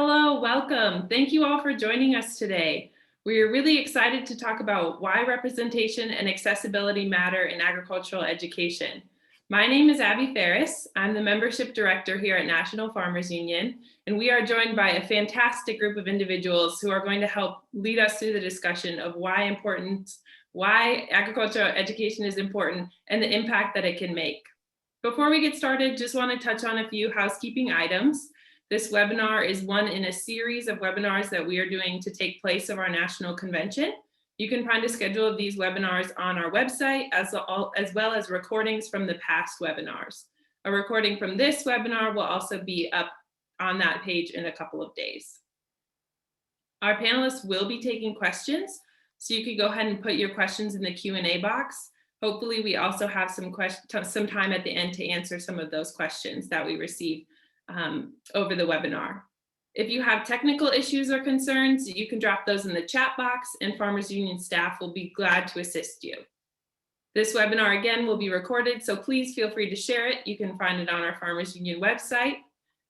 Hello, welcome. Thank you all for joining us today. We are really excited to talk about why representation and accessibility matter in agricultural education. My name is Abby Ferris. I'm the membership director here at National Farmers Union, and we are joined by a fantastic group of individuals who are going to help lead us through the discussion of why agricultural education is important and the impact that it can make. Before we get started, just want to touch on a few housekeeping items. This webinar is one in a series of webinars that we are doing to take place of our national convention. You can find a schedule of these webinars on our website, as well as recordings from the past webinars. A recording from this webinar will also be up on that page in a couple of days. Our panelists will be taking questions, so you can go ahead and put your questions in the Q&A box. Hopefully, we also have some time at the end to answer some of those questions that we receive over the webinar. If you have technical issues or concerns, you can drop those in the chat box and Farmers Union staff will be glad to assist you. This webinar again will be recorded, so please feel free to share it. You can find it on our Farmers Union website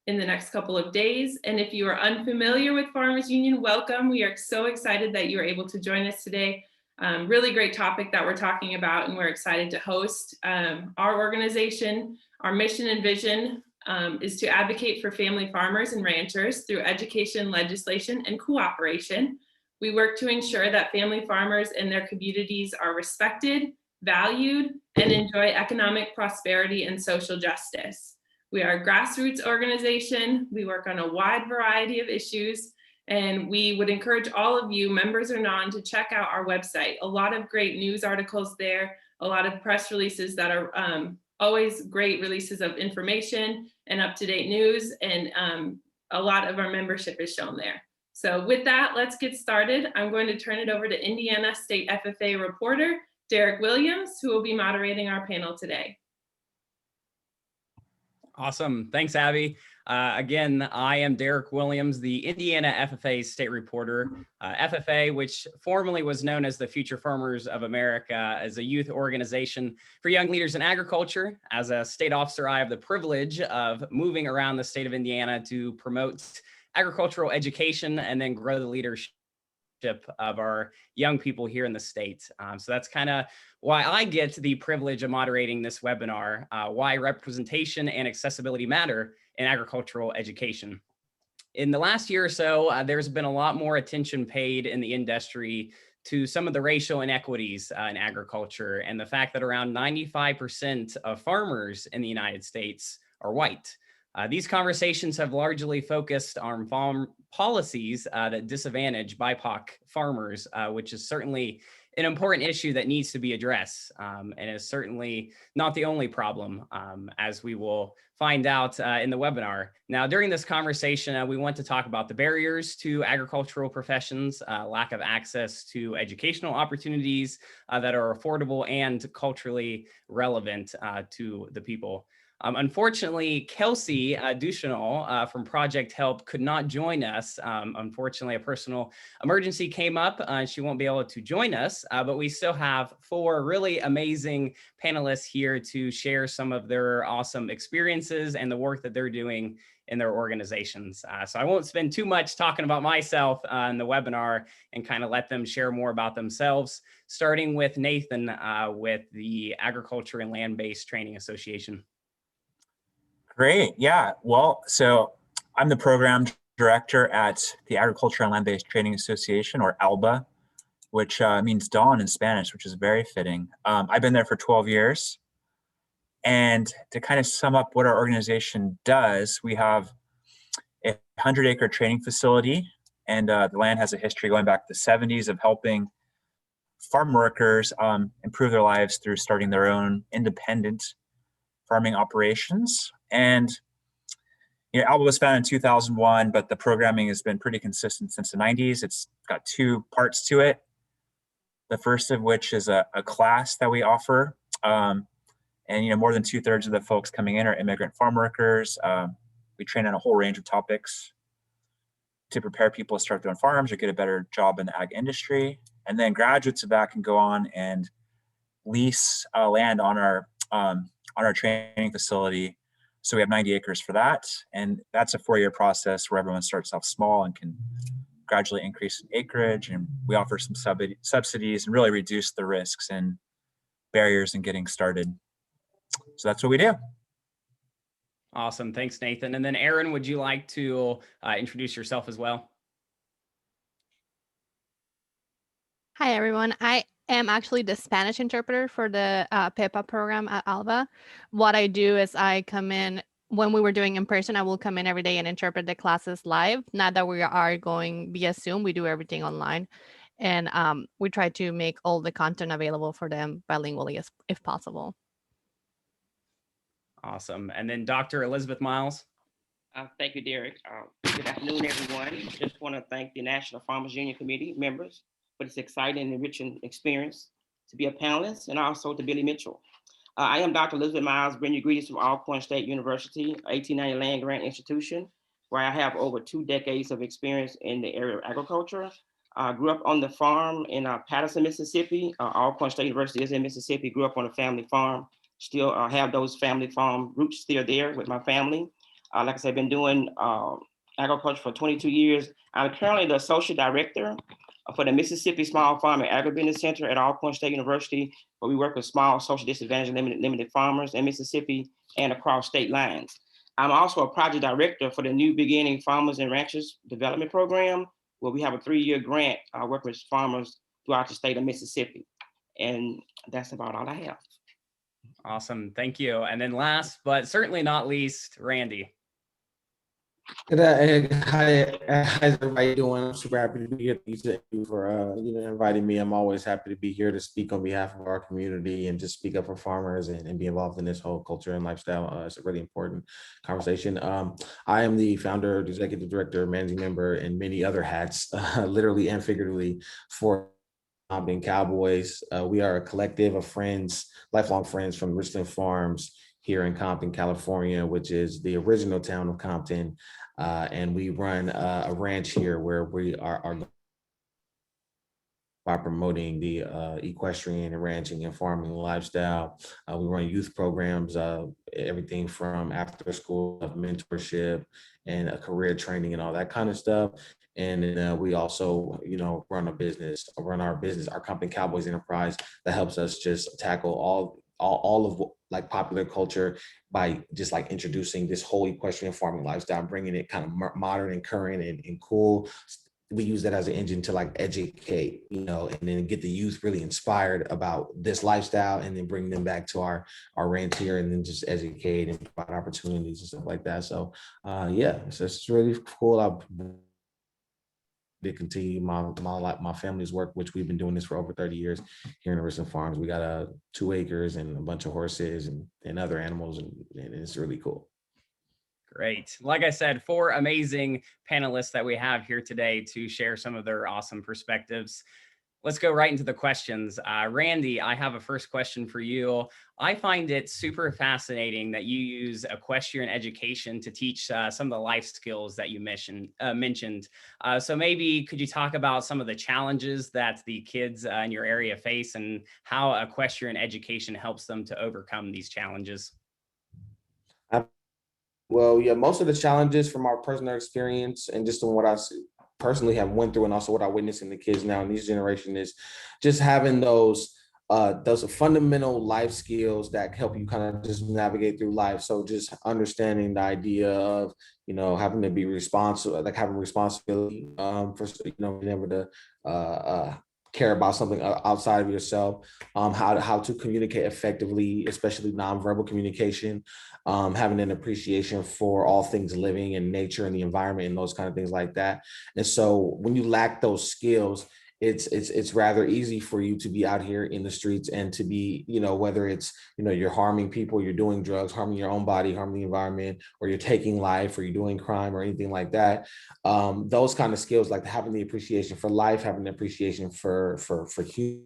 in the next couple of days. And if you are unfamiliar with Farmers Union, welcome. We are so excited that you are able to join us today. Really great topic that we're talking about, and we're excited to host. Our organization, our mission and vision is to advocate for family farmers and ranchers through education, legislation, and cooperation. We work to ensure that family farmers and their communities are respected, valued, and enjoy economic prosperity and social justice. We are a grassroots organization. We work on a wide variety of issues, and we would encourage all of you, members or non, to check out our website. A lot of great news articles there, a lot of press releases that are always great releases of information and up-to-date news, and a lot of our membership is shown there. So with that, let's get started. I'm going to turn it over to Indiana State FFA reporter, Derek Williams, who will be moderating our panel today. Awesome. Thanks, Abby. Again, I am Derek Williams, the Indiana FFA state reporter. FFA, which formerly was known as the Future Farmers of America, is a youth organization for young leaders in agriculture. As a state officer, I have the privilege of moving around the state of Indiana to promote agricultural education and then grow the leadership of our young people here in the state. So that's kind of why I get the privilege of moderating this webinar, why representation and accessibility matter in agricultural education. In the last year or so, there's been a lot more attention paid in the industry to some of the racial inequities in agriculture, and the fact that around 95% of farmers in the United States are white. These conversations have largely focused on farm policies that disadvantage BIPOC farmers, which is certainly an important issue that needs to be addressed, and is certainly not the only problem, as we will find out in the webinar. Now, during this conversation, we want to talk about the barriers to agricultural professions, lack of access to educational opportunities that are affordable and culturally relevant to the people. Unfortunately, Kelsey Duchenal from Project Help could not join us. Unfortunately, a personal emergency came up and she won't be able to join us, but we still have 4 really amazing panelists here to share some of their awesome experiences and the work that they're doing in their organizations. So I won't spend too much talking about myself in the webinar and kind of let them share more about themselves, starting with Nathan with the Agriculture and Land-Based Training Association. Great. Yeah. Well, so I'm the program director at the Agriculture and Land-Based Training Association, or ALBA, which means dawn in Spanish, which is very fitting. I've been there for 12 years. And to kind of sum up what our organization does, we have a 100-acre training facility, and the land has a history going back to the 70s of helping farm workers improve their lives through starting their own independent farming operations. And ALBA was founded in 2001, but the programming has been pretty consistent since the 90s. It's got 2 parts to it. The first of which is a class that we offer. And more than 2/3 of the folks coming in are immigrant farm workers. We train on a whole range of topics to prepare people to start their own farms or get a better job in the ag industry. And then graduates of that can go on and lease land on our training facility So we have 90 acres for that. And that's a 4-year process where everyone starts off small and can gradually increase in acreage. And we offer some subsidies and really reduce the risks and barriers in getting started. So that's what we do. Awesome. Thanks, Nathan. And then Aaron, would you like to introduce yourself as well? Hi, everyone. I am actually the Spanish interpreter for the PEPA program at Alba. What I do is I come in, when we were doing in person, I will come in every day and interpret the classes live. Now that we are going via Zoom, we do everything online. And we try to make all the content available for them bilingually if possible. Awesome. And then Dr. Elizabeth Miles. Thank you, Derek. Good afternoon, everyone. Just want to thank the National Farmers Union Committee members for this exciting and enriching experience to be a panelist, and also to Billy Mitchell. I am Dr. Elizabeth Miles, bringing you greetings from Alcorn State University, 1890 land grant institution, where I have over 2 decades of experience in the area of agriculture. I grew up on the farm in Patterson, Mississippi. Alcorn State University is in Mississippi. Grew up on a family farm. Still have those family farm roots still there with my family. Like I said, I've been doing agriculture for 22 years. I'm currently the associate director for the Mississippi Small Farm and Agribusiness Center at Alcorn State University, where we work with small, social disadvantaged, limited farmers in Mississippi and across state lines. I'm also a project director for the New Beginning Farmers and Ranchers Development Program, where we have a 3-year grant working with farmers throughout the state of Mississippi. And that's about all I have. Awesome. Thank you. And then last, but certainly not least, Randy. Hi, how's everybody doing? I'm super happy to be here. Thank you for inviting me. I'm always happy to be here to speak on behalf of our community and just speak up for farmers and be involved in this whole culture and lifestyle. It's a really important conversation. I am the founder, executive director, managing member, and many other hats, literally and figuratively, for Compton Cowboys. We are a collective of friends, lifelong friends from Richland Farms here in Compton, California, which is the original town of Compton. And we run a ranch here where we are by promoting the equestrian and ranching and farming lifestyle. We run youth programs, everything from after school mentorship and career training and all that kind of stuff. And then we also, run our business, our Compton Cowboys enterprise, that helps us just tackle all of like popular culture by just like introducing this whole equestrian farming lifestyle, bringing it kind of modern and current and cool. We use that as an engine to like educate, and then get the youth really inspired about this lifestyle, and then bring them back to our ranch here, and then just educate and provide opportunities and stuff like that. So yeah, it's really cool. To continue my family's work, which we've been doing this for over 30 years here in Richland Farms. We got 2 acres and a bunch of horses and other animals, and it's really cool. Great. Like I said, 4 amazing panelists that we have here today to share some of their awesome perspectives. Let's go right into the questions. Randy, I have a first question for you. I find it super fascinating that you use equestrian education to teach some of the life skills that you mentioned. So maybe could you talk about some of the challenges that the kids in your area face and how equestrian education helps them to overcome these challenges? Well, yeah, most of the challenges from our personal experience and just from what I personally have went through, and also what I witness in the kids now in this generation, is just having those fundamental life skills that help you kind of just navigate through life. So just understanding the idea of, having to be responsible, like having responsibility for, being able to care about something outside of yourself, how to communicate effectively, especially nonverbal communication, having an appreciation for all things living and nature and the environment and those kind of things like that. And so when you lack those skills, it's rather easy for you to be out here in the streets and to be, whether it's, you're harming people, you're doing drugs, harming your own body, harming the environment, or you're taking life, or you're doing crime or anything like that. Those kind of skills, like having the appreciation for life, having the appreciation for human,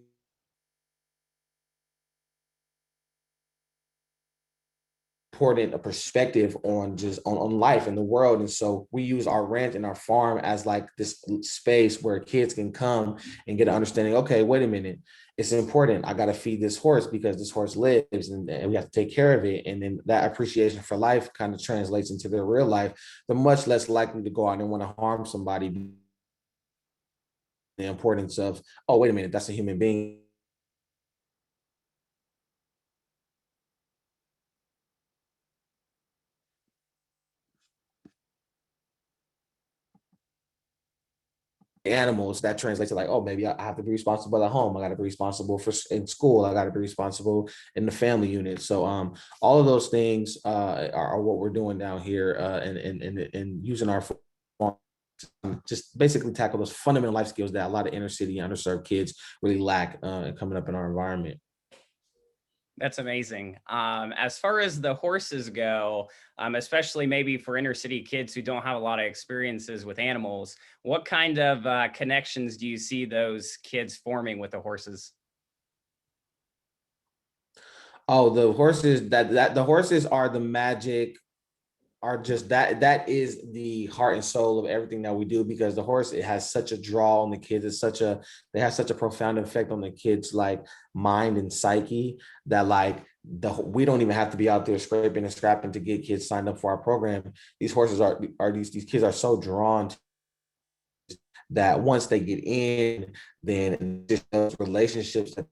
important a perspective on just on life in the world. And so we use our ranch and our farm as like this space where kids can come and get an understanding. Okay, wait a minute. It's important. I got to feed this horse because this horse lives and we have to take care of it. And then that appreciation for life kind of translates into their real life. They're much less likely to go out and want to harm somebody. The importance of, oh, wait a minute, that's a human being. Animals, that translates to like, oh, maybe I have to be responsible at home. I got to be responsible for in school. I got to be responsible in the family unit. So all of those things are what we're doing down here and using our farm, just basically tackle those fundamental life skills that a lot of inner city and underserved kids really lack coming up in our environment. That's amazing. As far as the horses go, especially maybe for inner city kids who don't have a lot of experiences with animals, what kind of connections do you see those kids forming with the horses? Oh, the horses that the horses are the magic, are just that is the heart and soul of everything that we do, because the horse, it has such a draw on the kids. They have such a profound effect on the kids like mind and psyche that like we don't even have to be out there scraping and scrapping to get kids signed up for our program. These horses are these kids are so drawn to that once they get in, then just those relationships that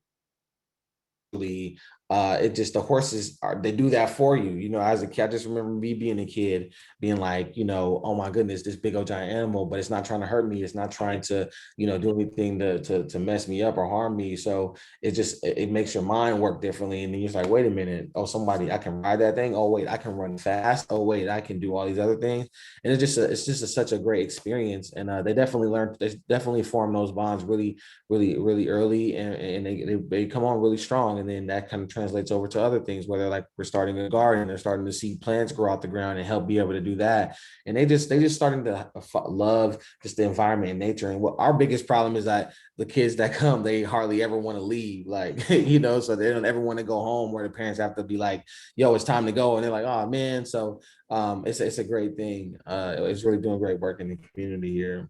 really it just, the horses are, they do that for you. You know, as a kid, I just remember me being a kid being like, you know, oh my goodness, this big old giant animal, but it's not trying to hurt me, it's not trying to, you know, do anything to mess me up or harm me. So it makes your mind work differently, and then you're like, wait a minute, oh, somebody, I can ride that thing, oh wait, I can run fast, oh wait, I can do all these other things. And it's just such a great experience. And they definitely form those bonds really early, and they come on really strong, and then that kind of translates over to other things, whether like we're starting a garden, they're starting to see plants grow out the ground and help be able to do that. And they just starting to love just the environment and nature. And what our biggest problem is that the kids that come, they hardly ever want to leave, like, you know, so they don't ever want to go home, where the parents have to be like, yo, it's time to go. And they're like, oh man. So it's a great thing. It's really doing great work in the community here.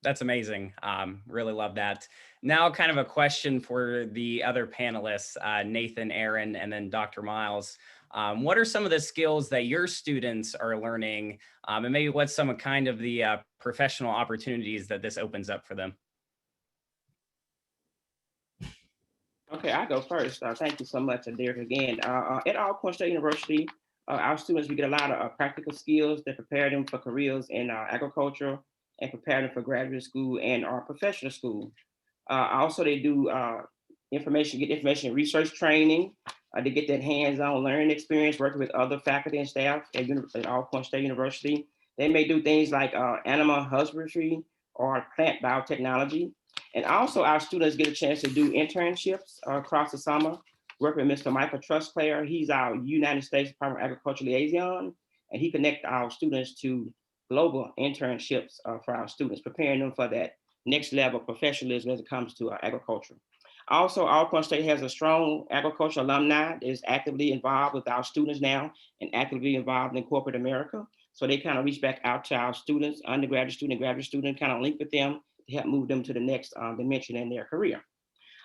That's amazing. Really love that. Now, kind of a question for the other panelists, Nathan, Aaron, and then Dr. Miles. What are some of the skills that your students are learning, and maybe what's some kind of the professional opportunities that this opens up for them? Okay, I go first. Thank you so much, Derek, again. At Alcorn State University, our students, we get a lot of practical skills that prepare them for careers in agriculture and prepare them for graduate school and our professional school. Also, they do information research training. They get that hands-on learning experience working with other faculty and staff at Alcorn State University. They may do things like animal husbandry or plant biotechnology. And also our students get a chance to do internships across the summer, working with Mr. Michael Trustclair. He's our United States Department of Agriculture liaison, and he connects our students to global internships for our students, preparing them for that next level of professionalism as it comes to agriculture. Also, Alcorn State has a strong agriculture alumni that is actively involved with our students now and actively involved in corporate America. So they kind of reach back out to our students, undergraduate student, graduate student, kind of link with them to help move them to the next dimension in their career.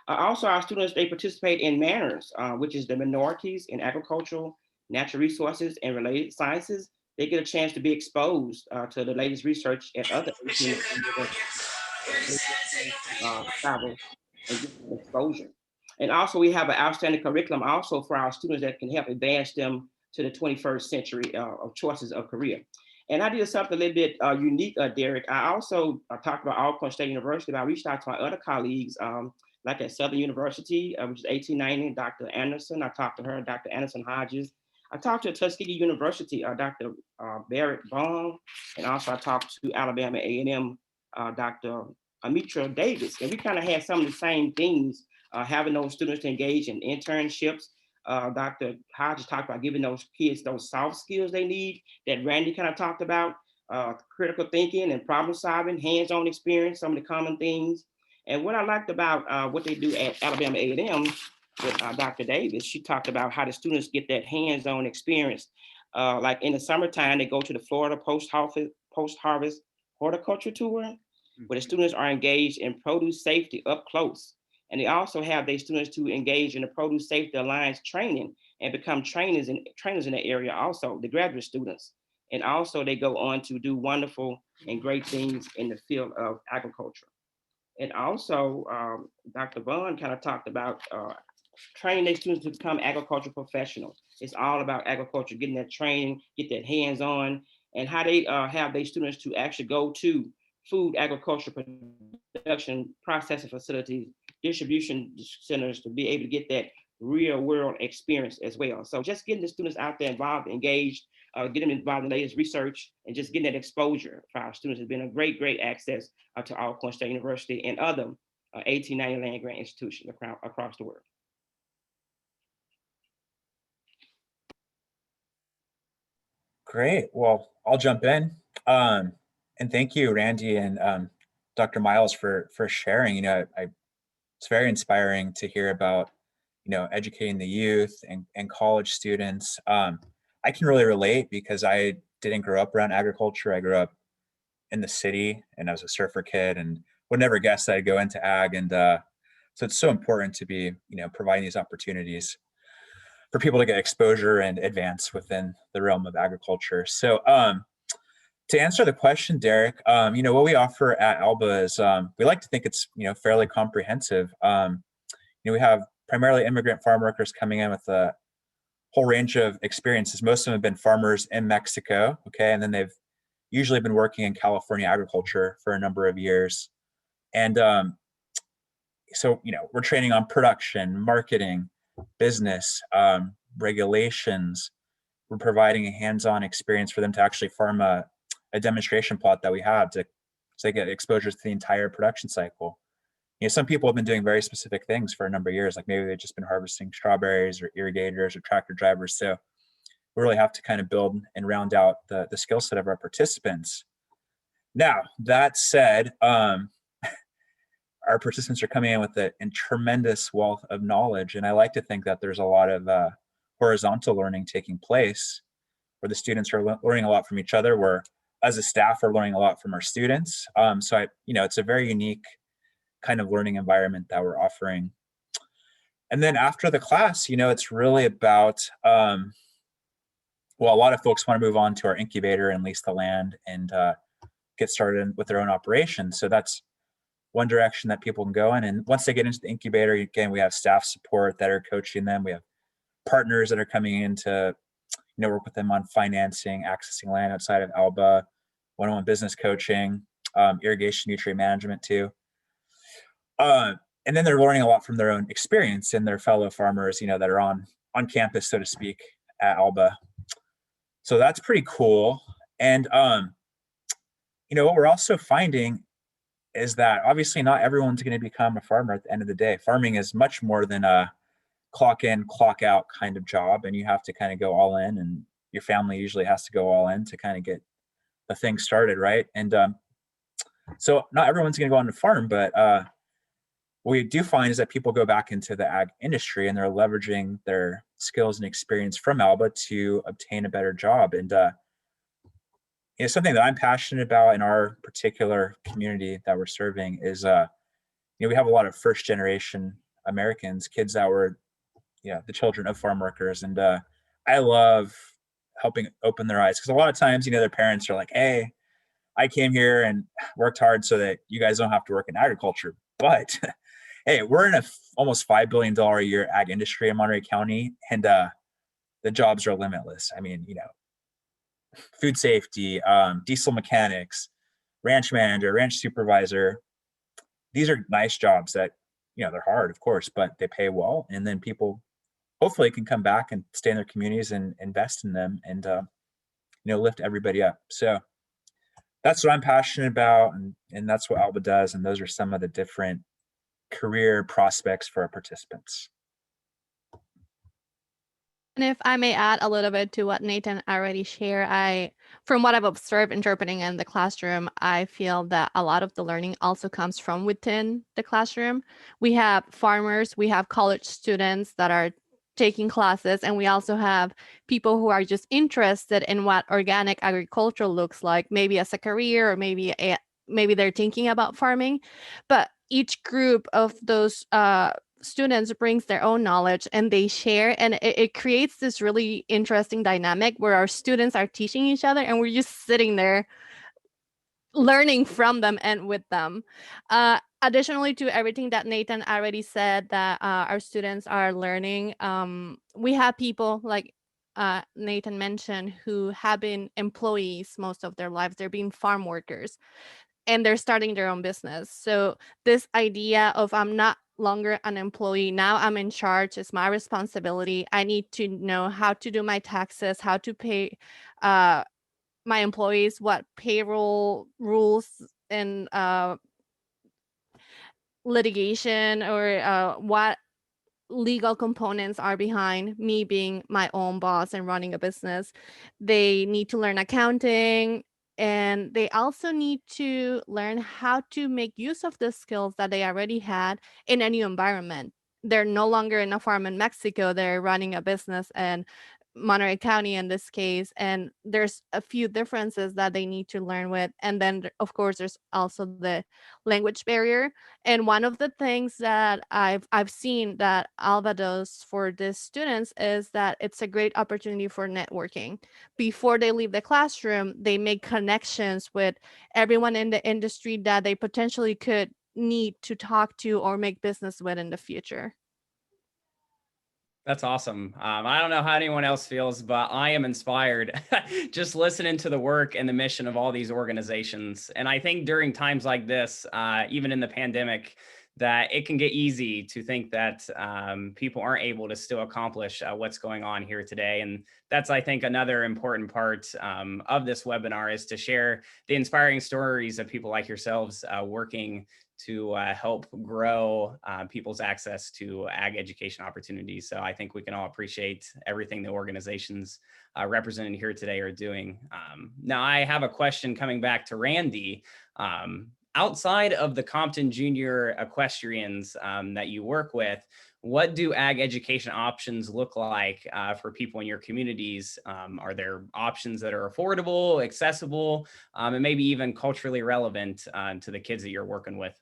Also, our students, they participate in MANRS, which is the minorities in agricultural, natural resources, and related sciences. They get a chance to be exposed to the latest research at other travel and get exposure. And also we have an outstanding curriculum also for our students that can help advance them to the 21st century of choices of career. And I did something a little bit unique, Derek. I also talked about Alcorn State University, but I reached out to my other colleagues, like at Southern University, which is 1890, Dr. Anderson. I talked to her, Dr. Anderson Hodges. I talked to Tuskegee University, Dr. Barrett Baum, and also I talked to Alabama A&M, Dr. Amitra Davis. And we kind of had some of the same things, having those students engage in internships. Dr. Hodges talked about giving those kids those soft skills they need that Randy kind of talked about, critical thinking and problem solving, hands-on experience, some of the common things. And what I liked about what they do at Alabama A&M, with Dr. Davis, she talked about how the students get that hands-on experience. Like in the summertime, they go to the Florida post-harvest horticulture tour, where the students are engaged in produce safety up close. And they also have their students to engage in the Produce Safety Alliance training and become trainers in the area also, the graduate students. And also they go on to do wonderful and great things in the field of agriculture. And also, Dr. Vaughn kind of talked about training their students to become agricultural professionals. It's all about agriculture, getting that training, get that hands-on, and how they have their students to actually go to food agriculture production processing facilities, distribution centers, to be able to get that real world experience as well. So just getting the students out there involved, engaged, getting them involved in the latest research, and just getting that exposure for our students has been a great access to Alcorn State University and other 1890 land grant institutions across the world. Great. Well, I'll jump in. And thank you, Randy and Dr. Miles for sharing. It's very inspiring to hear about, educating the youth and college students. I can really relate because I didn't grow up around agriculture. I grew up in the city and I was a surfer kid and would never guess that I'd go into ag. And so it's so important to be, providing these opportunities for people to get exposure and advance within the realm of agriculture. So to answer the question, Derek, what we offer at ALBA is we like to think it's, fairly comprehensive. We have primarily immigrant farm workers coming in with a whole range of experiences. Most of them have been farmers in Mexico, okay? And then they've usually been working in California agriculture for a number of years. And so, we're training on production, marketing, business, regulations. We're providing a hands-on experience for them to actually farm a demonstration plot that we have so they get exposure to the entire production cycle. Some people have been doing very specific things for a number of years, like maybe they've just been harvesting strawberries or irrigators or tractor drivers. So we really have to kind of build and round out the skill set of our participants. Now, that said, our participants are coming in with a tremendous wealth of knowledge. And I like to think that there's a lot of horizontal learning taking place where the students are learning a lot from each other, where as a staff are learning a lot from our students. So it's a very unique kind of learning environment that we're offering. And then after the class, it's really about, a lot of folks want to move on to our incubator and lease the land and get started with their own operations. So that's one direction that people can go in. And once they get into the incubator, again, we have staff support that are coaching them. We have partners that are coming in to, work with them on financing, accessing land outside of ALBA, one-on-one business coaching, irrigation, nutrient management too. And then they're learning a lot from their own experience and their fellow farmers, that are on campus, so to speak, at ALBA. So that's pretty cool. And, what we're also finding is that obviously not everyone's going to become a farmer at the end of the day. Farming is much more than a clock in, clock out kind of job. And you have to kind of go all in, and your family usually has to go all in to kind of get the thing started, right? And so not everyone's going to go on to farm, but what we do find is that people go back into the ag industry and they're leveraging their skills and experience from ALBA to obtain a better job. And something that I'm passionate about in our particular community that we're serving is, we have a lot of first generation Americans, kids that were, the children of farm workers. And I love helping open their eyes, because a lot of times, their parents are like, hey, I came here and worked hard so that you guys don't have to work in agriculture. But hey, we're in a almost $5 billion a year ag industry in Monterey County, and the jobs are limitless. I mean, food safety, diesel mechanics, ranch manager, ranch supervisor. These are nice jobs that, they're hard, of course, but they pay well. And then people hopefully can come back and stay in their communities and invest in them and, lift everybody up. So that's what I'm passionate about. And that's what ALBA does. And those are some of the different career prospects for our participants. And if I may add a little bit to what Nathan already shared, from what I've observed interpreting in the classroom, I feel that a lot of the learning also comes from within the classroom. We have farmers, we have college students that are taking classes, and we also have people who are just interested in what organic agriculture looks like, maybe as a career, or maybe they're thinking about farming. But each group of those students brings their own knowledge and they share, and it creates this really interesting dynamic where our students are teaching each other and we're just sitting there learning from them and with them. Additionally to everything that Nathan already said, that our students are learning, we have people like Nathan mentioned who have been employees most of their lives. They're being farm workers and they're starting their own business. So this idea of I'm not longer an employee, now I'm in charge, it's my responsibility. I need to know how to do my taxes, how to pay my employees, what payroll rules and litigation or what legal components are behind me being my own boss and running a business. They need to learn accounting, and they also need to learn how to make use of the skills that they already had in a new environment. They're no longer in a farm in Mexico, they're running a business in Monterey County in this case, and there's a few differences that they need to learn with. And then of course there's also the language barrier. And one of the things that I've seen that Alva does for the students is that it's a great opportunity for networking. Before they leave the classroom, they make connections with everyone in the industry that they potentially could need to talk to or make business with in the future. That's awesome. I don't know how anyone else feels, but I am inspired just listening to the work and the mission of all these organizations. And I think during times like this, even in the pandemic, that it can get easy to think that people aren't able to still accomplish what's going on here today. And that's, I think, another important part of this webinar is to share the inspiring stories of people like yourselves working to help grow people's access to ag education opportunities. So I think we can all appreciate everything the organizations represented here today are doing. Now I have a question coming back to Randy. Outside of the Compton Junior equestrians that you work with, what do ag education options look like for people in your communities? Are there options that are affordable, accessible, and maybe even culturally relevant to the kids that you're working with?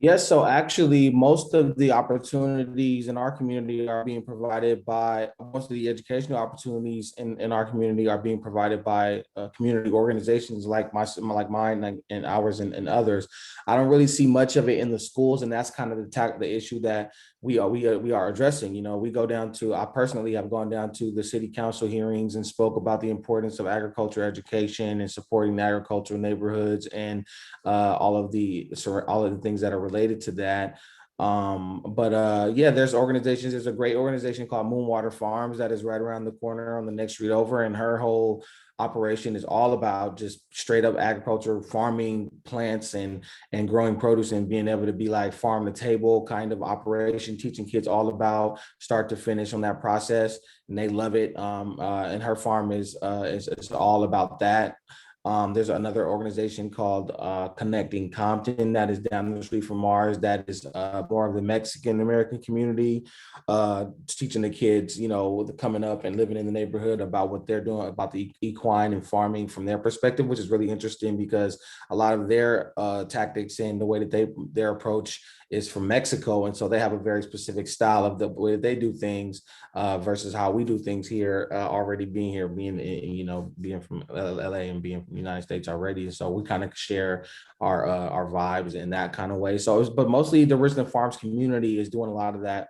Yes, so actually, most of the opportunities in our community are being provided by, most of the educational opportunities in our community are being provided by community organizations like mine and ours and others. I don't really see much of it in the schools, and that's kind of the issue that we are addressing. You know, we go down to, I personally have gone down to the city council hearings and spoke about the importance of agriculture education and supporting the agricultural neighborhoods and all of the things that are related to that. Yeah, there's organizations. There's a great organization called Moonwater Farms that is right around the corner on the next street over, and her whole operation is all about just straight up agriculture, farming plants and growing produce and being able to be like farm to table kind of operation, teaching kids all about start to finish on that process, and they love it. And her farm is all about that. There's another organization called Connecting Compton that is down the street from ours that is more of the Mexican American community, teaching the kids, you know, coming up and living in the neighborhood about what they're doing about the equine and farming from their perspective, which is really interesting because a lot of their tactics and the way that their approach is from Mexico. And so they have a very specific style of the way they do things versus how we do things here, already being here, being from LA and being from the United States already. And so we kind of share our vibes in that kind of way. So, but mostly the Richland Farms community is doing a lot of that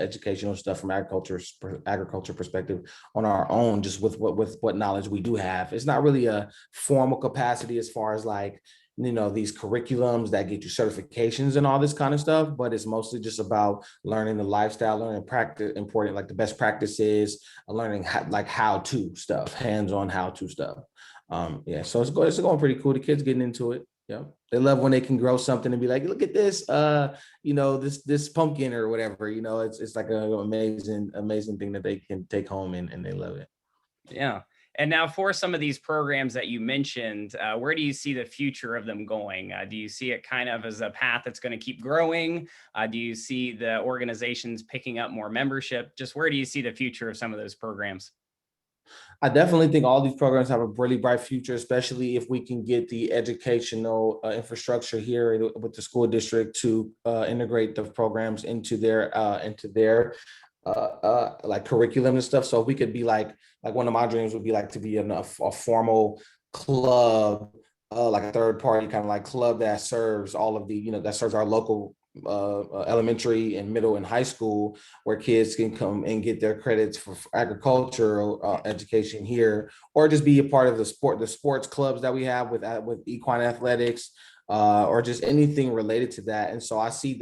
educational stuff from agriculture perspective on our own, just with what knowledge we do have. It's not really a formal capacity as far as like, you know, these curriculums that get you certifications and all this kind of stuff, but it's mostly just about learning the lifestyle, learning practice, important, like the best practices, learning how-to stuff, hands-on how-to stuff. Yeah, so it's going pretty cool. The kids getting into it. Yeah, they love when they can grow something and be like, look at this, this pumpkin or whatever. It's like an amazing thing that they can take home and they love it. Yeah. And now for some of these programs that you mentioned, where do you see the future of them going? Do you see it kind of as a path that's going to keep growing? Do you see the organizations picking up more membership? Just where do you see the future of some of those programs? I definitely think all these programs have a really bright future, especially if we can get the educational infrastructure here with the school district to integrate the programs into their like curriculum and stuff. So we could be like one of my dreams would be like to be in a formal club, like a third party kind of like club that serves all of the, that serves our local elementary and middle and high school, where kids can come and get their credits for agricultural education here, or just be a part of the sports clubs that we have with equine athletics, or just anything related to that. And so I see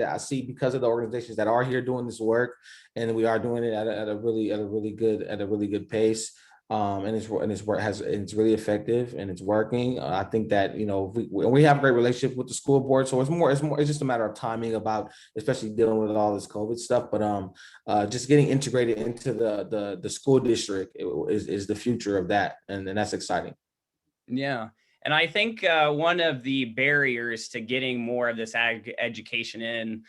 because of the organizations that are here doing this work, and we are doing it at a really good pace. And it's really effective and it's working. I think that we have a great relationship with the school board, so it's just a matter of timing about, especially dealing with all this COVID stuff. But just getting integrated into the school district is the future of that, and that's exciting. Yeah. And I think one of the barriers to getting more of this education in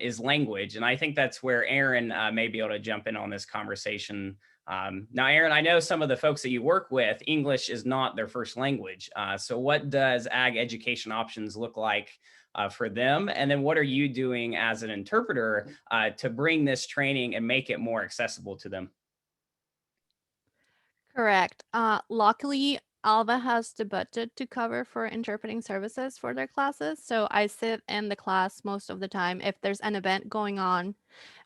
is language. And I think that's where Aaron may be able to jump in on this conversation. Now, Aaron, I know some of the folks that you work with, English is not their first language. So what does ag education options look like for them? And then what are you doing as an interpreter to bring this training and make it more accessible to them? Correct. Luckily, Alva has the budget to cover for interpreting services for their classes. So I sit in the class most of the time. If there's an event going on,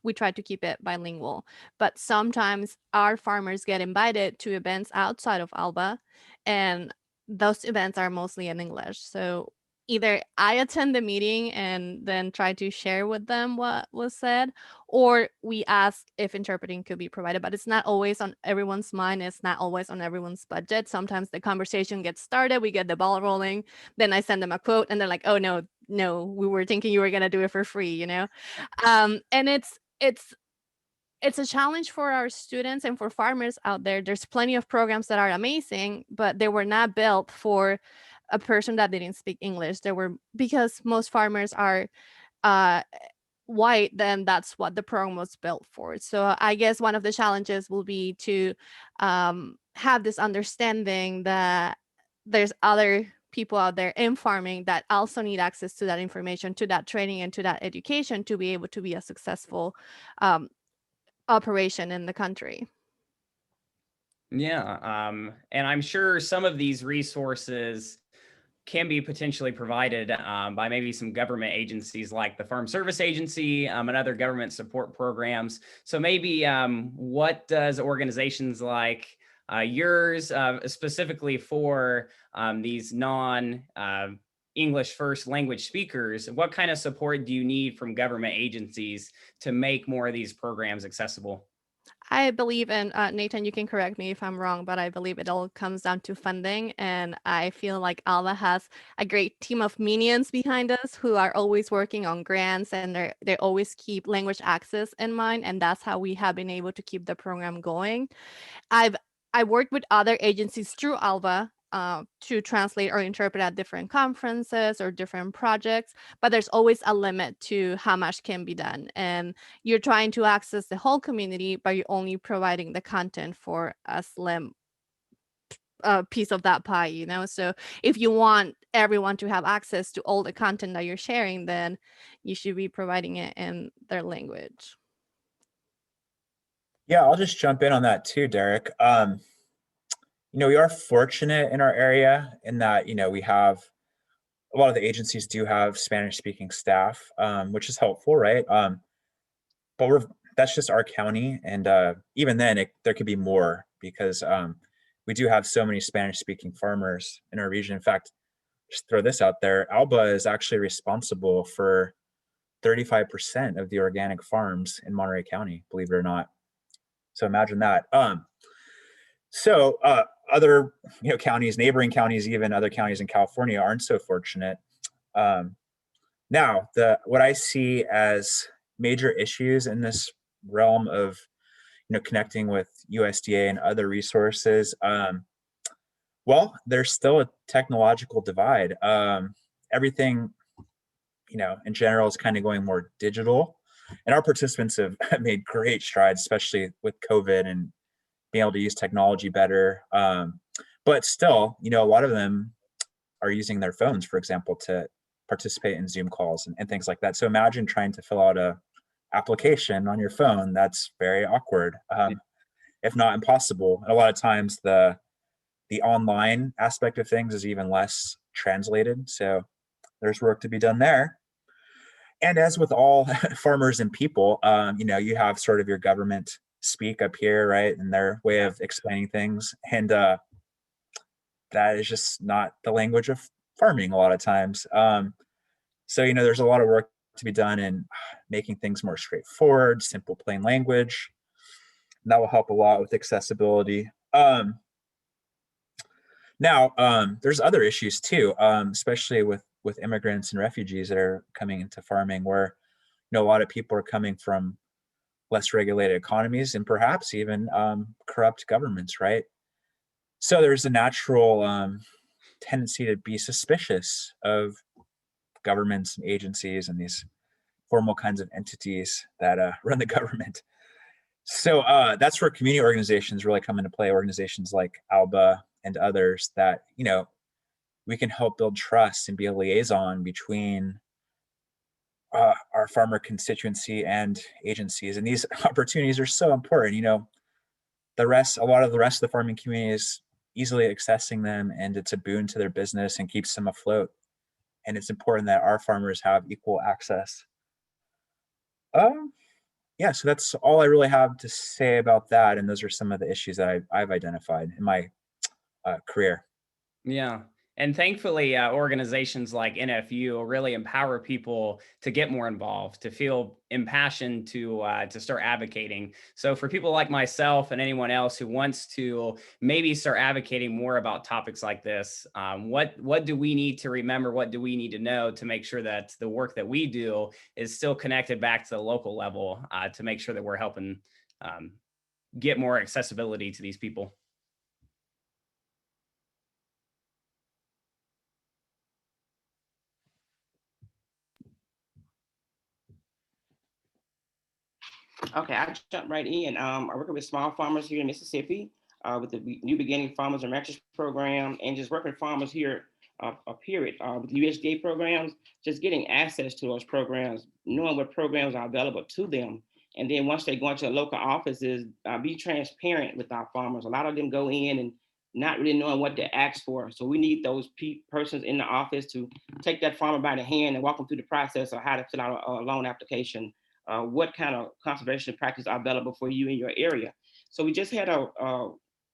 we try to keep it bilingual. But sometimes our farmers get invited to events outside of Alva, and those events are mostly in English. So either I attend the meeting and then try to share with them what was said, or we ask if interpreting could be provided. But it's not always on everyone's mind. It's not always on everyone's budget. Sometimes the conversation gets started, we get the ball rolling, then I send them a quote and they're like, oh no, we were thinking you were going to do it for free, and it's a challenge for our students and for farmers out there. There's plenty of programs that are amazing, but they were not built for a person that didn't speak English. Because most farmers are white, then that's what the program was built for. So I guess one of the challenges will be to have this understanding that there's other people out there in farming that also need access to that information, to that training, and to that education to be able to be a successful operation in the country. Yeah. And I'm sure some of these resources can be potentially provided by maybe some government agencies like the Farm Service Agency and other government support programs. So maybe what does organizations like yours, specifically for these non-English first language speakers, what kind of support do you need from government agencies to make more of these programs accessible? I believe, and Nathan, you can correct me if I'm wrong, but I believe it all comes down to funding. And I feel like Alva has a great team of minions behind us who are always working on grants, and they always keep language access in mind. And that's how we have been able to keep the program going. I worked with other agencies through Alva to translate or interpret at different conferences or different projects, but there's always a limit to how much can be done. And you're trying to access the whole community, but you're only providing the content for a slim piece of that pie, So if you want everyone to have access to all the content that you're sharing, then you should be providing it in their language. Yeah, I'll just jump in on that too, Derek. We are fortunate in our area in that, we have a lot of the agencies do have Spanish speaking staff, which is helpful, right? But that's just our county. And even then there could be more because we do have so many Spanish speaking farmers in our region. In fact, just throw this out there, Alba is actually responsible for 35% of the organic farms in Monterey County, believe it or not. So imagine that. So other counties, neighboring counties, even other counties in California aren't so fortunate. Now, what I see as major issues in this realm of connecting with USDA and other resources, well, there's still a technological divide. Everything, in general is kind of going more digital, and our participants have made great strides, especially with COVID and being able to use technology better. But still, a lot of them are using their phones, for example, to participate in Zoom calls and things like that. So imagine trying to fill out a application on your phone. That's very awkward, if not impossible. And a lot of times the online aspect of things is even less translated. So there's work to be done there. And as with all farmers and people, you have sort of your government speak up here, right? And their way of explaining things. And that is just not the language of farming a lot of times. So, there's a lot of work to be done in making things more straightforward, simple, plain language. And that will help a lot with accessibility. Now, there's other issues too, especially with immigrants and refugees that are coming into farming, where a lot of people are coming from less regulated economies and perhaps even corrupt governments, right? So there's a natural tendency to be suspicious of governments and agencies and these formal kinds of entities that run the government. So that's where community organizations really come into play, organizations like ALBA and others that, we can help build trust and be a liaison between our farmer constituency and agencies. And these opportunities are so important. A lot of the rest of the farming community is easily accessing them, and it's a boon to their business and keeps them afloat. And it's important that our farmers have equal access. Yeah, so that's all I really have to say about that. And those are some of the issues that I've identified in my career. Yeah. And thankfully, organizations like NFU really empower people to get more involved, to feel impassioned, to start advocating. So for people like myself and anyone else who wants to maybe start advocating more about topics like this, what do we need to remember? What do we need to know to make sure that the work that we do is still connected back to the local level, to make sure that we're helping get more accessibility to these people? Okay, I jump right in. I work with small farmers here in Mississippi with the New Beginning Farmers and Ranchers program, and just working with farmers here, period, with USDA programs, just getting access to those programs, knowing what programs are available to them. And then once they go into the local offices, be transparent with our farmers. A lot of them go in and not really knowing what to ask for. So we need those persons in the office to take that farmer by the hand and walk them through the process of how to fill out a loan application. What kind of conservation practices are available for you in your area. So we just had a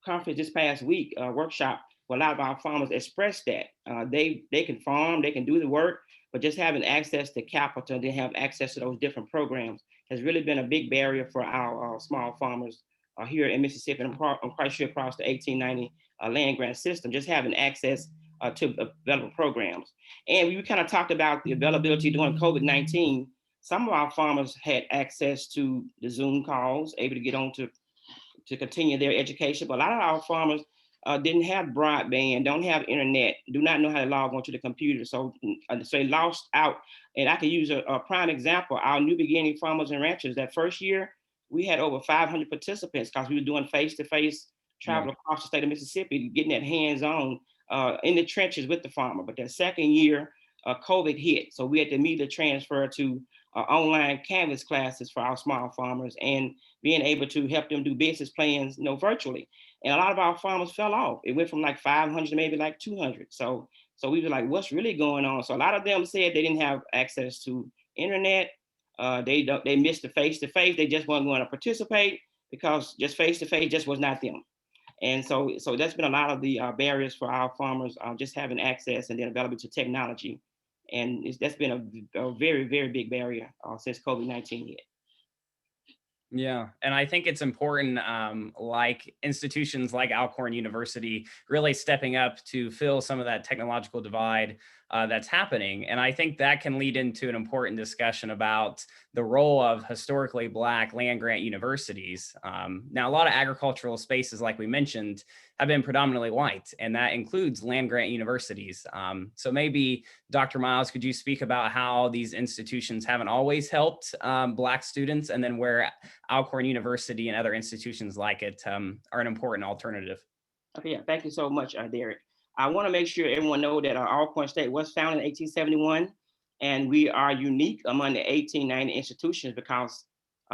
conference this past week, a workshop where a lot of our farmers expressed that. They can farm, they can do the work, but just having access to capital, they have access to those different programs has really been a big barrier for our small farmers here in Mississippi. And I'm quite sure across the 1890 land grant system, just having access to available programs. And we kind of talked about the availability during COVID-19. Some of our farmers had access to the Zoom calls, able to get on to continue their education, but a lot of our farmers didn't have broadband, don't have internet, do not know how to log onto the computer. So they lost out. And I could use a prime example. Our New Beginning Farmers and Ranchers, that first year, we had over 500 participants because we were doing face-to-face travel across the state of Mississippi, getting that hands-on in the trenches with the farmer. But that second year, COVID hit. So we had to immediately transfer to online Canvas classes for our small farmers and being able to help them do business plans, virtually. And a lot of our farmers fell off. It went from like 500 to maybe like 200. So we were like, what's really going on? So a lot of them said they didn't have access to internet. They missed the face-to-face. They just weren't going to participate because just face-to-face just was not them. And so that's been a lot of the barriers for our farmers, just having access and then available to technology. And that's been a very, very big barrier since COVID-19 hit. Yeah, and I think it's important, like institutions like Alcorn University really stepping up to fill some of that technological divide that's happening. And I think that can lead into an important discussion about the role of historically Black land grant universities. Now, a lot of agricultural spaces, like we mentioned, have been predominantly white, and that includes land grant universities. So maybe, Dr. Miles, could you speak about how these institutions haven't always helped Black students, and then where Alcorn University and other institutions like it are an important alternative? Okay, yeah, thank you so much, Derek. I want to make sure everyone know that Alcorn State was founded in 1871, and we are unique among the 1890 institutions because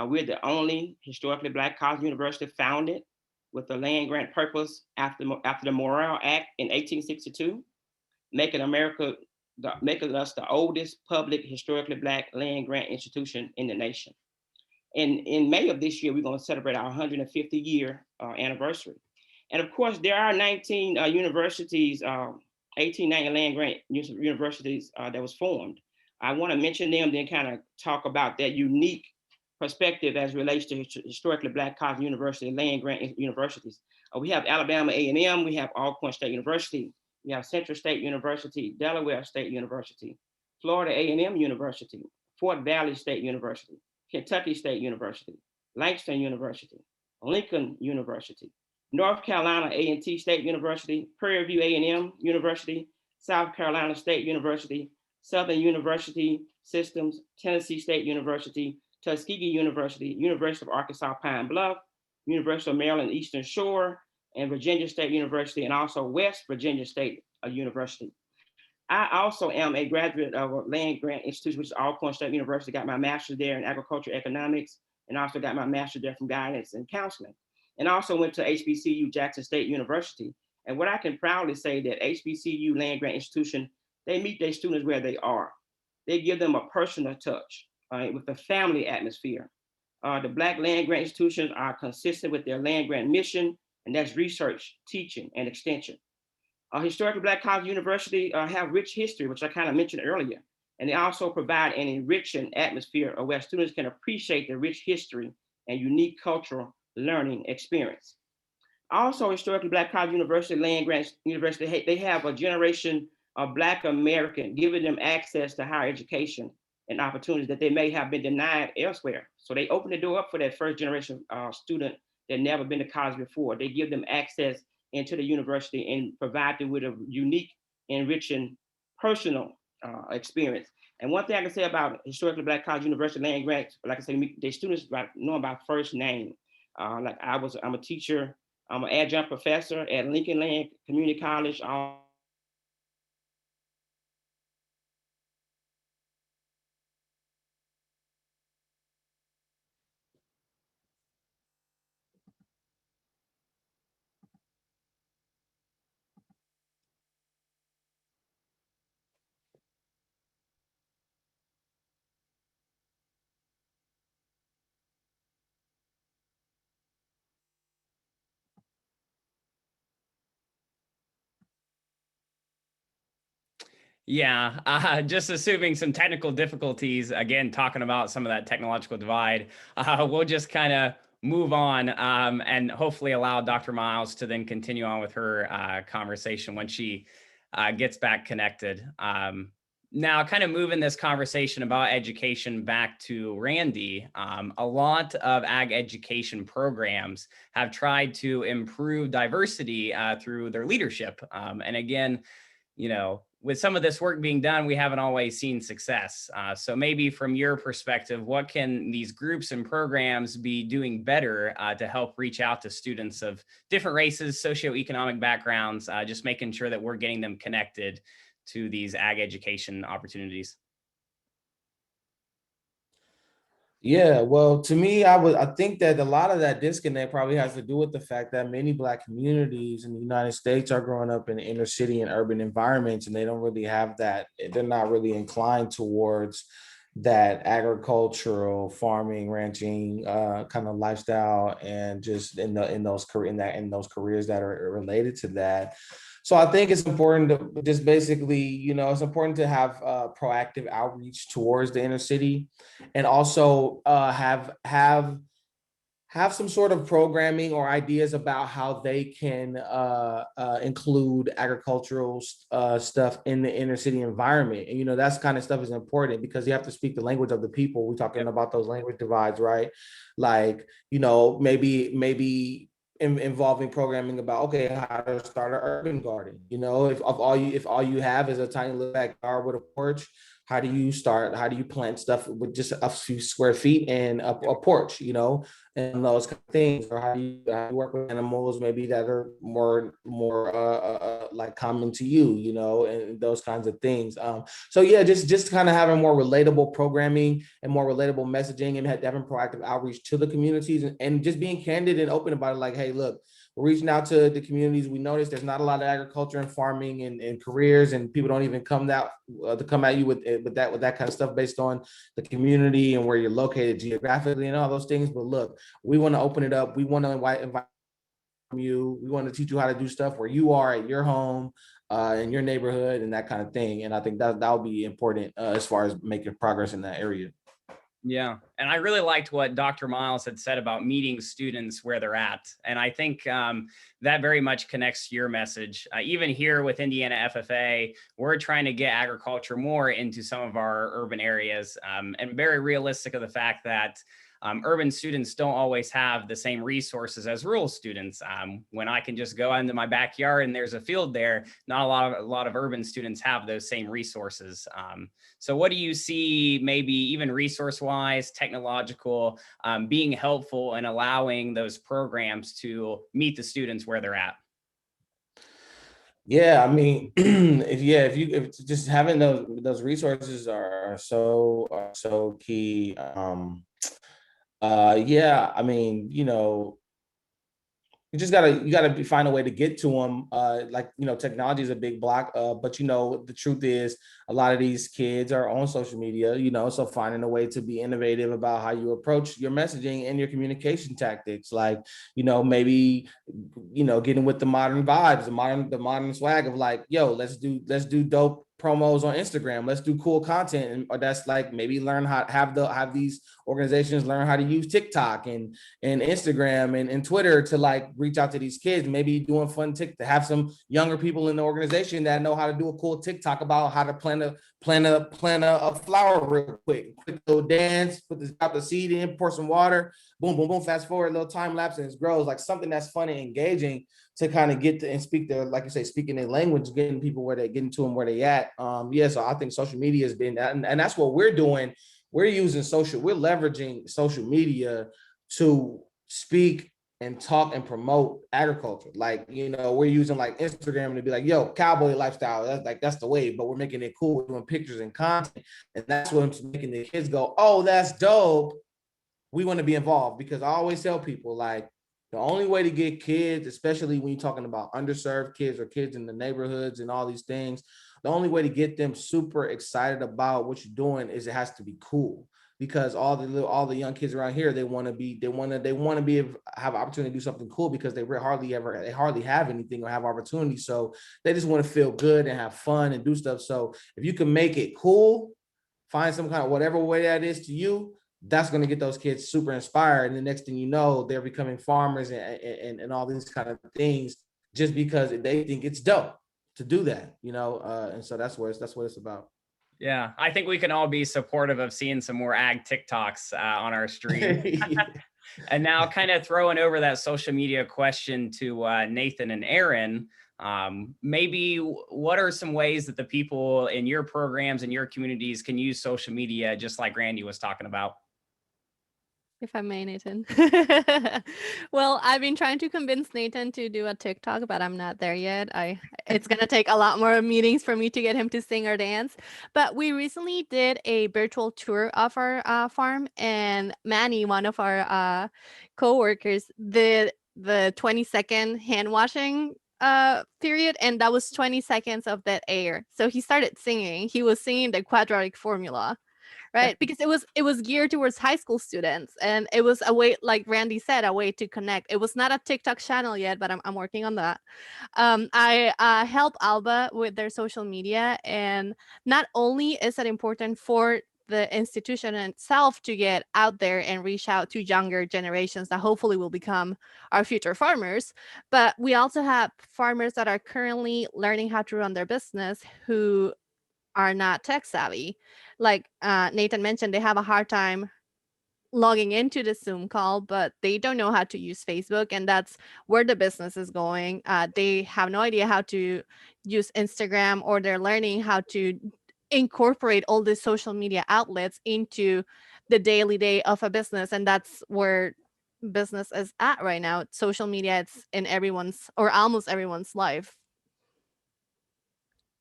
we're the only historically Black college university founded with a land grant purpose after the Morrill Act in 1862, making making us the oldest public historically Black land grant institution in the nation. In May of this year, we're going to celebrate our 150-year anniversary. And of course, there are 19 universities, 1890 land grant universities that was formed. I want to mention them, then kind of talk about that unique perspective as relates to historically Black college university, land grant universities. We have Alabama A&M, we have Alcorn State University, we have Central State University, Delaware State University, Florida A&M University, Fort Valley State University, Kentucky State University, Langston University, Lincoln University, North Carolina A&T State University, Prairie View A&M University, South Carolina State University, Southern University Systems, Tennessee State University, Tuskegee University, University of Arkansas Pine Bluff, University of Maryland Eastern Shore, and Virginia State University, and also West Virginia State University. I also am a graduate of a land grant institution, which is Alcorn State University. Got my master's there in agriculture economics, and also got my master's there from guidance and counseling. And also went to HBCU Jackson State University. And what I can proudly say that HBCU land grant institution, they meet their students where they are. They give them a personal touch with the family atmosphere. The Black land grant institutions are consistent with their land grant mission, and that's research, teaching, and extension. Historically Black college university have rich history, which I kind of mentioned earlier, and they also provide an enriching atmosphere where students can appreciate the rich history and unique cultural learning experience. Also, historically Black college university, land grant university, they have a generation of Black American, giving them access to higher education and opportunities that they may have been denied elsewhere. So they open the door up for that first generation student that never been to college before. They give them access into the university and provide them with a unique, enriching, personal experience. And one thing I can say about historically Black college university land grants, like I said, their students know about first name. I'm a teacher, I'm an adjunct professor at Lincoln Land Community College. Yeah, just assuming some technical difficulties, again, talking about some of that technological divide, we'll just kind of move on and hopefully allow Dr. Miles to then continue on with her conversation when she gets back connected. Now, kind of moving this conversation about education back to Randy, a lot of ag education programs have tried to improve diversity through their leadership. And again, you know, with some of this work being done, we haven't always seen success. So maybe from your perspective, what can these groups and programs be doing better to help reach out to students of different races, socioeconomic backgrounds, just making sure that we're getting them connected to these ag education opportunities? Yeah, well, to me, I think that a lot of that disconnect probably has to do with the fact that many Black communities in the United States are growing up in inner city and urban environments, and they don't really have that. They're not really inclined towards that agricultural, farming, ranching kind of lifestyle, and just in those careers that are related to that. So I think it's important to just basically, it's important to have proactive outreach towards the inner city, and also have have some sort of programming or ideas about how they can include agricultural stuff in the inner city environment. And, you know, that's kind of stuff is important because you have to speak the language of the people. We're talking about those language divides, right? Like, you know, maybe involving programming about, okay, how to start an urban garden. You know, if all you have is a tiny little backyard with a porch, how do you plant stuff with just a few square feet and a porch, you know, and those kind of things? Or how do you work with animals maybe that are more like common to you, you know, and those kinds of things. So yeah, just kind of having more relatable programming and more relatable messaging, and having proactive outreach to the communities, and just being candid and open about it. Like, hey, look, we're reaching out to the communities. We notice there's not a lot of agriculture and farming and careers, and people don't even come to come at you with that kind of stuff based on the community and where you're located geographically and all those things. But look, we want to open it up. We want to invite you. We want to teach you how to do stuff where you are at your home, in your neighborhood, and that kind of thing. And I think that will be important as far as making progress in that area. Yeah. And I really liked what Dr. Miles had said about meeting students where they're at. And I think that very much connects to your message. Even here with Indiana FFA, we're trying to get agriculture more into some of our urban areas, and very realistic of the fact that urban students don't always have the same resources as rural students. When I can just go into my backyard and there's a field there, not a lot of urban students have those same resources. So what do you see, maybe even resource-wise, technological, being helpful in allowing those programs to meet the students where they're at? Yeah, I mean, if just having those resources are so key. Yeah, I mean, you know, you gotta find a way to get to them. Like, you know, technology is a big block, but you know, the truth is a lot of these kids are on social media, you know, so finding a way to be innovative about how you approach your messaging and your communication tactics. Like, you know, maybe, you know, getting with the modern vibes, the modern swag of like, yo, let's do dope promos on Instagram. Let's do cool content. And or that's like, maybe learn how to have these organizations learn how to use TikTok and Instagram and Twitter to like reach out to these kids. Maybe doing fun TikTok, to have some younger people in the organization that know how to do a cool TikTok about how to plant a flower real quick little dance, drop the seed in, pour some water, boom, boom, boom, fast forward, a little time lapse, and it grows. Like something that's fun and engaging to kind of get to and speak their, like you say, speaking their language, getting people getting to them where they at. Yeah, so I think social media has been that, and that's what we're doing. We're leveraging social media to speak and talk and promote agriculture. Like, you know, we're using like Instagram to be like, yo, cowboy lifestyle. That's the wave, but we're making it cool. We're doing pictures and content. And that's what's making the kids go, oh, that's dope. We want to be involved, because I always tell people, like, the only way to get kids, especially when you're talking about underserved kids or kids in the neighborhoods and all these things, the only way to get them super excited about what you're doing is it has to be cool. Because all the young kids around here, they want to have opportunity to do something cool, because they hardly have anything or have opportunity. So they just want to feel good and have fun and do stuff. So if you can make it cool, find some kind of whatever way that is to you, that's going to get those kids super inspired. And the next thing you know, they're becoming farmers and all these kind of things, just because they think it's dope to do that, you know? And so that's what it's about. Yeah, I think we can all be supportive of seeing some more ag TikToks on our stream. And now kind of throwing over that social media question to Nathan and Aaron, maybe what are some ways that the people in your programs and your communities can use social media, just like Randy was talking about? If I may, Nathan. Well, I've been trying to convince Nathan to do a TikTok, but I'm not there yet. It's gonna take a lot more meetings for me to get him to sing or dance. But we recently did a virtual tour of our farm, and Manny, one of our coworkers, did the 20-second hand washing period, and that was 20 seconds of that air. So he started singing. He was singing the quadratic formula. Right, because it was geared towards high school students, and it was a way, like Randy said, a way to connect. It was not a TikTok channel yet, but I'm working on that. I help Alba with their social media, and not only is it important for the institution itself to get out there and reach out to younger generations that hopefully will become our future farmers. But we also have farmers that are currently learning how to run their business who are not tech savvy. Like Nathan mentioned, they have a hard time logging into the Zoom call, but they don't know how to use Facebook, and that's where the business is going. They have no idea how to use Instagram, or they're learning how to incorporate all these social media outlets into the daily day of a business, and that's where business is at right now. Social media, it's in everyone's or almost everyone's life.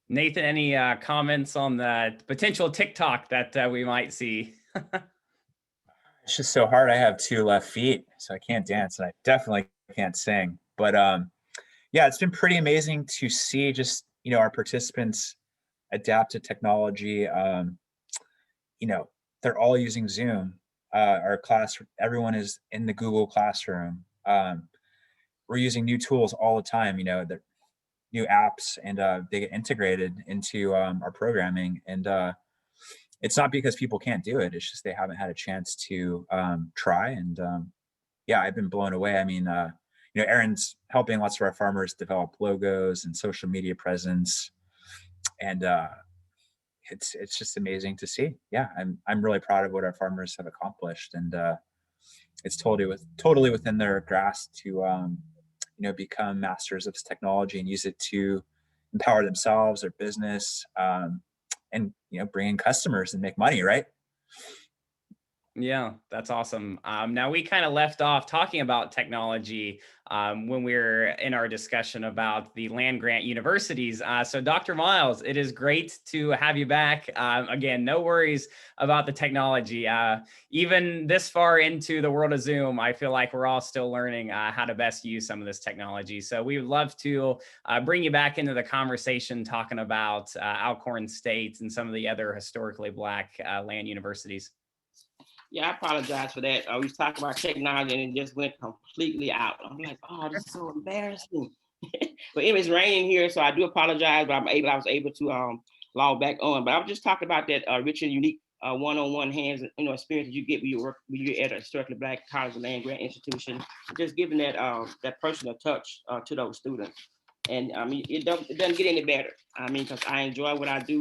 Nathan, any comments on the potential TikTok that we might see? It's just so hard. I have 2 left feet, so I can't dance, and I definitely can't sing. But yeah, it's been pretty amazing to see just, our participants adapt to technology. They're all using Zoom. Our class, everyone is in the Google Classroom. We're using new tools all the time, the new apps, and they get integrated into our programming. And it's not because people can't do it. It's just they haven't had a chance to try. And yeah, I've been blown away. I mean, Erin's helping lots of our farmers develop logos and social media presence. And it's just amazing to see. Yeah, I'm really proud of what our farmers have accomplished. And it's totally within their grasp to become masters of this technology and use it to empower themselves, their business, and bring in customers and make money, right? Yeah, that's awesome. Now we kind of left off talking about technology when we were in our discussion about the land grant universities. So Dr. Miles, it is great to have you back. Again, no worries about the technology. Even this far into the world of Zoom, I feel like we're all still learning how to best use some of this technology. So we would love to bring you back into the conversation talking about Alcorn State and some of the other historically Black land universities. Yeah, I apologize for that. We was talking about technology and it just went completely out. I'm like, oh, this is so embarrassing. But it's raining here, so I do apologize. But I was able to log back on. But I was just talking about that rich and unique one-on-one hands, experience that you get when you're at a historically Black college or land grant institution. Just giving that that personal touch to those students. And I mean, it doesn't get any better. I mean, because I enjoy what I do,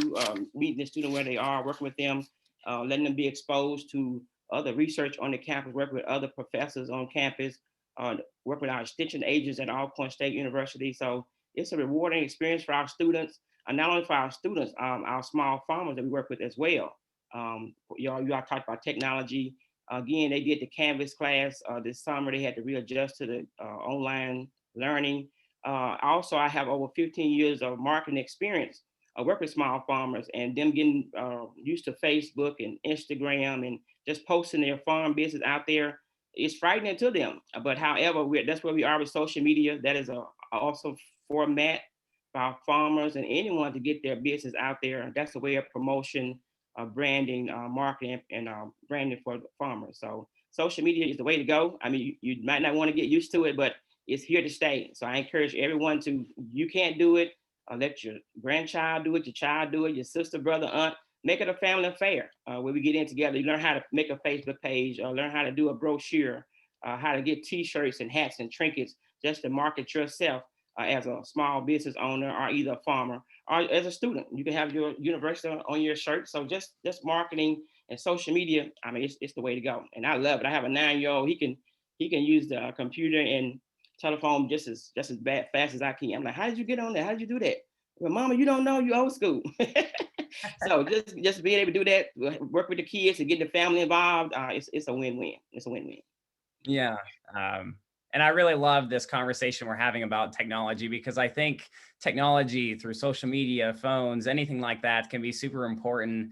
meeting the student where they are, working with them, letting them be exposed to other research on the campus, working with other professors on campus, work with our extension agents at Alcorn State University. So it's a rewarding experience for our students, and not only for our students, our small farmers that we work with as well. Y'all talked about technology. Again, they did the Canvas class this summer. They had to readjust to the online learning. Also, I have over 15 years of marketing experience. I work with small farmers and them getting used to Facebook and Instagram and just posting their farm business out there. It's frightening to them. But however, that's where we are with social media. That is a awesome format for our farmers and anyone to get their business out there. That's a way of promotion, branding, marketing, and branding for the farmers. So social media is the way to go. I mean, you might not want to get used to it, but it's here to stay. So I encourage everyone to, you can't do it, let your grandchild do it, your child do it, your sister, brother, aunt. Make it a family affair where we get in together. You learn how to make a Facebook page, learn how to do a brochure, how to get T-shirts and hats and trinkets just to market yourself as a small business owner or either a farmer or as a student. You can have your university on your shirt. So just marketing and social media, I mean, it's the way to go. And I love it. I have a 9-year-old. He can use the computer and telephone just as fast as I can. I'm like, how did you get on that? How did you do that? Well, Mama, you don't know, you old school. So just being able to do that, work with the kids and get the family involved, it's a win-win. It's a win-win. Yeah. And I really love this conversation we're having about technology, because I think technology through social media, phones, anything like that can be super important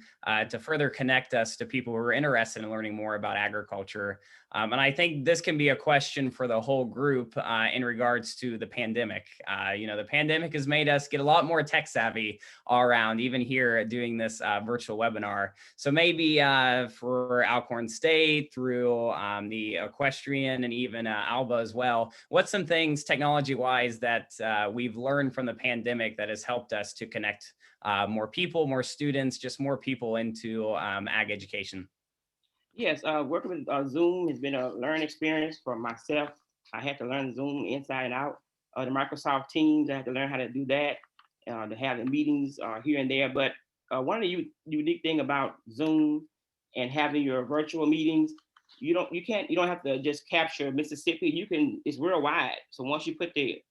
to further connect us to people who are interested in learning more about agriculture. And I think this can be a question for the whole group in regards to the pandemic. The pandemic has made us get a lot more tech savvy all around, even here doing this virtual webinar. So maybe for Alcorn State, through the equestrian and even Alba as well, what's some things technology-wise that we've learned from the pandemic that has helped us to connect more people, more students, just more people into ag education? Yes, working with Zoom has been a learning experience for myself. I had to learn Zoom inside and out. The Microsoft Teams, I had to learn how to do that, to have the meetings here and there. But one of the unique thing about Zoom and having your virtual meetings, you don't have to just capture Mississippi. It's worldwide. So once you put the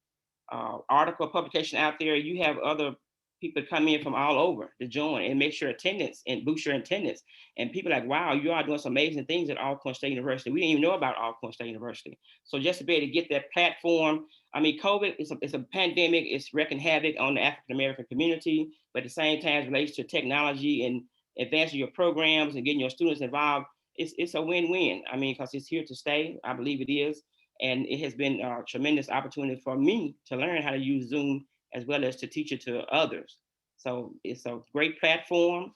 article publication out there, you have other people come in from all over to join and make sure attendance and boost your attendance. And people are like, wow, you are doing some amazing things at Alcorn State University. We didn't even know about Alcorn State University. So just to be able to get that platform, I mean, COVID is a pandemic. It's wreaking havoc on the African-American community, but at the same time, it relates to technology and advancing your programs and getting your students involved. It's a win-win. I mean, because it's here to stay. I believe it is. And it has been a tremendous opportunity for me to learn how to use Zoom as well as to teach it to others. So it's a great platform.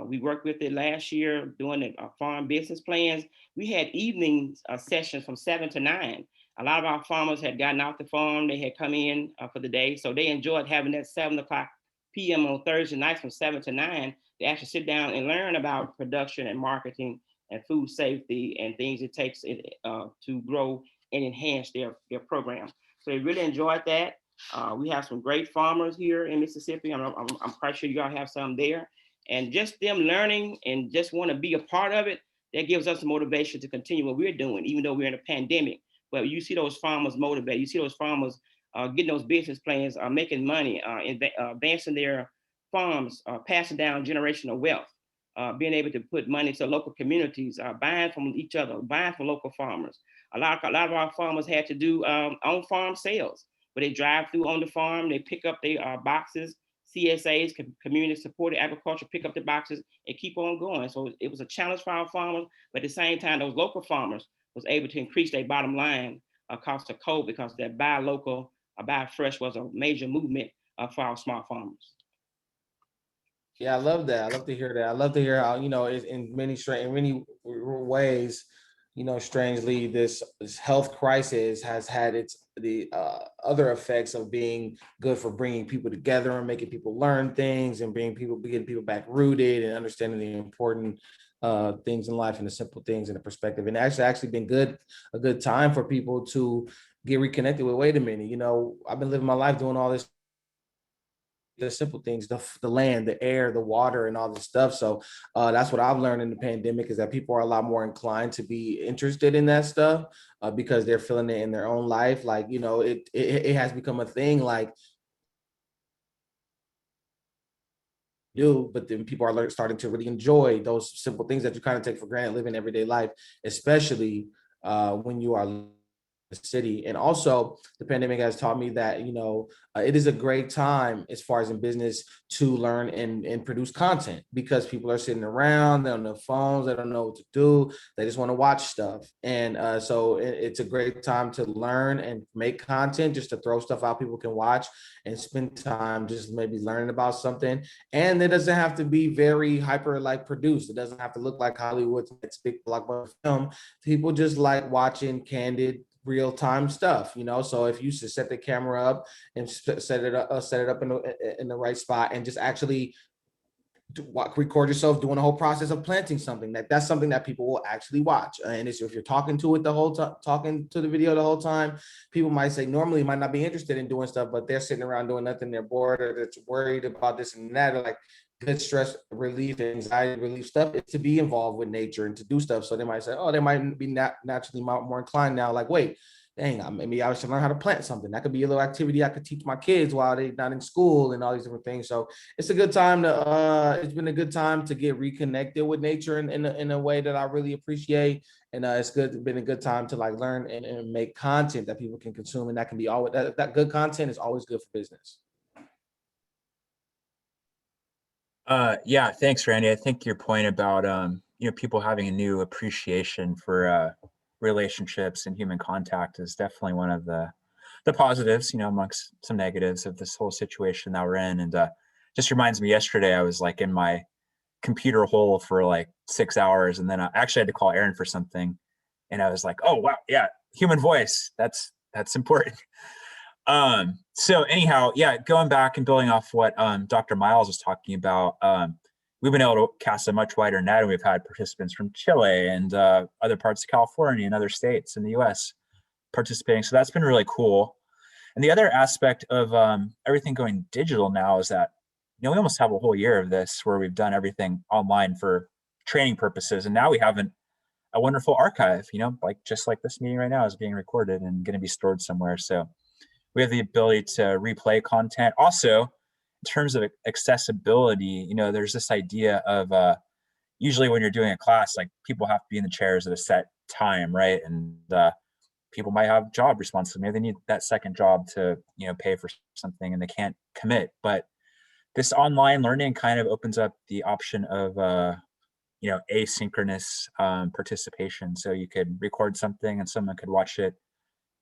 We worked with it last year doing the farm business plans. We had evening sessions from 7 to 9. A lot of our farmers had gotten off the farm. They had come in for the day. So they enjoyed having that 7 o'clock p.m. on Thursday nights from 7 to 9. They actually sit down and learn about production and marketing and food safety and things it takes to grow and enhance their program. So they really enjoyed that. We have some great farmers here in Mississippi. I'm quite sure you all have some there. And just them learning and just want to be a part of it, that gives us motivation to continue what we're doing, even though we're in a pandemic. But you see those farmers motivated. You see those farmers getting those business plans, making money, advancing their farms, passing down generational wealth, being able to put money to local communities, buying from each other, buying from local farmers. A lot of our farmers had to do on-farm sales, where they drive through on the farm, they pick up their boxes, CSAs, community supported agriculture, pick up the boxes and keep on going. So it was a challenge for our farmers, but at the same time, those local farmers was able to increase their bottom line cost of COVID, because that buy local, buy fresh was a major movement for our small farmers. Yeah, I love that. I love to hear that. I love to hear how, in many ways, strangely, this health crisis has had the other effects of being good for bringing people together and making people learn things and getting people back rooted and understanding the important things in life and the simple things and the perspective. And actually been a good time for people to get reconnected with, wait a minute, I've been living my life doing all this, the simple things, the land, the air, the water, and all this stuff. So that's what I've learned in the pandemic, is that people are a lot more inclined to be interested in that stuff because they're feeling it in their own life. Like, it has become a thing, like, but then people are starting to really enjoy those simple things that you kind of take for granted living everyday life, especially when you are the city. And also the pandemic has taught me that it is a great time, as far as in business, to learn and produce content, because people are sitting around, they're on their phones, they don't know what to do, they just want to watch stuff. And so it's a great time to learn and make content, just to throw stuff out people can watch and spend time just maybe learning about something. And it doesn't have to be very hyper produced. It doesn't have to look like Hollywood's next big blockbuster film. People just like watching candid, real-time stuff, so if you set the camera up and set it up in the right spot and just actually record yourself doing the whole process of planting something, that's something that people will actually watch. And if you're talking to it the whole time, talking to the video the whole time, people might say normally might not be interested in doing stuff, but they're sitting around doing nothing, they're bored, or they're worried about this and that, or like good stress relief, anxiety relief stuff, is to be involved with nature and to do stuff. So they might say, oh, they might be naturally more inclined now, like, wait, dang, maybe I should learn how to plant something. That could be a little activity I could teach my kids while they're not in school and all these different things. So it's a good time it's been a good time to get reconnected with nature in a way that I really appreciate. And it's been a good time to like learn and make content that people can consume. And that can be always, that good content is always good for business. Yeah, thanks, Randy. I think your point about people having a new appreciation for relationships and human contact is definitely one of the positives, amongst some negatives of this whole situation that we're in. And just reminds me, yesterday I was like in my computer hole for like 6 hours, and then I actually had to call Aaron for something, and I was like, oh wow, yeah, human voice, that's important. So anyhow, yeah, going back and building off what Dr. Miles was talking about, we've been able to cast a much wider net, and we've had participants from Chile and other parts of California and other states in the US participating. So that's been really cool. And the other aspect of everything going digital now is that, we almost have a whole year of this where we've done everything online for training purposes. And now we have a wonderful archive, like just like this meeting right now is being recorded and going to be stored somewhere. So we have the ability to replay content. Also, in terms of accessibility, there's this idea of usually when you're doing a class, like people have to be in the chairs at a set time, right? And people might have job responsibility. Maybe they need that second job to, pay for something and they can't commit. But this online learning kind of opens up the option of, asynchronous participation. So you could record something and someone could watch it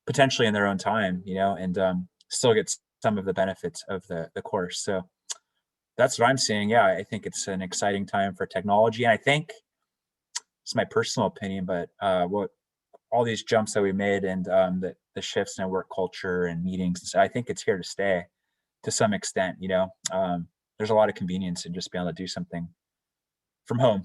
potentially in their own time, and still get some of the benefits of the course. So that's what I'm seeing. Yeah, I think it's an exciting time for technology. And I think it's my personal opinion, but what all these jumps that we made and the shifts in work culture and meetings, so I think it's here to stay to some extent. There's a lot of convenience in just being able to do something from home.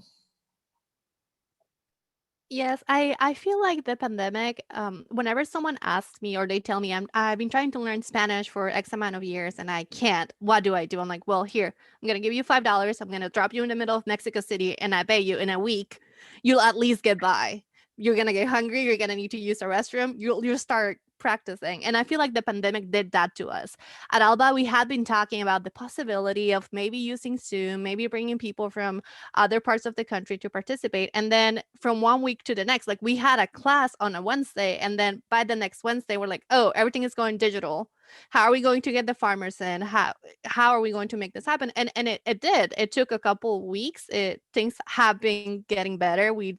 Yes, I feel like the pandemic, whenever someone asks me or they tell me I've been trying to learn Spanish for X amount of years and I can't, what do I do? I'm like, well, here, I'm gonna give you $5. I'm gonna drop you in the middle of Mexico City, and I bet you in a week, you'll at least get by. You're gonna get hungry, you're gonna need to use a restroom, you'll start practicing. And I feel like the pandemic did that to us. At Alba, we had been talking about the possibility of maybe using Zoom, maybe bringing people from other parts of the country to participate. And then from one week to the next, like we had a class on a Wednesday, and then by the next Wednesday, we're like, oh, everything is going digital. How are we going to get the farmers in? How are we going to make this happen? And it did. It took a couple weeks. Things have been getting better. We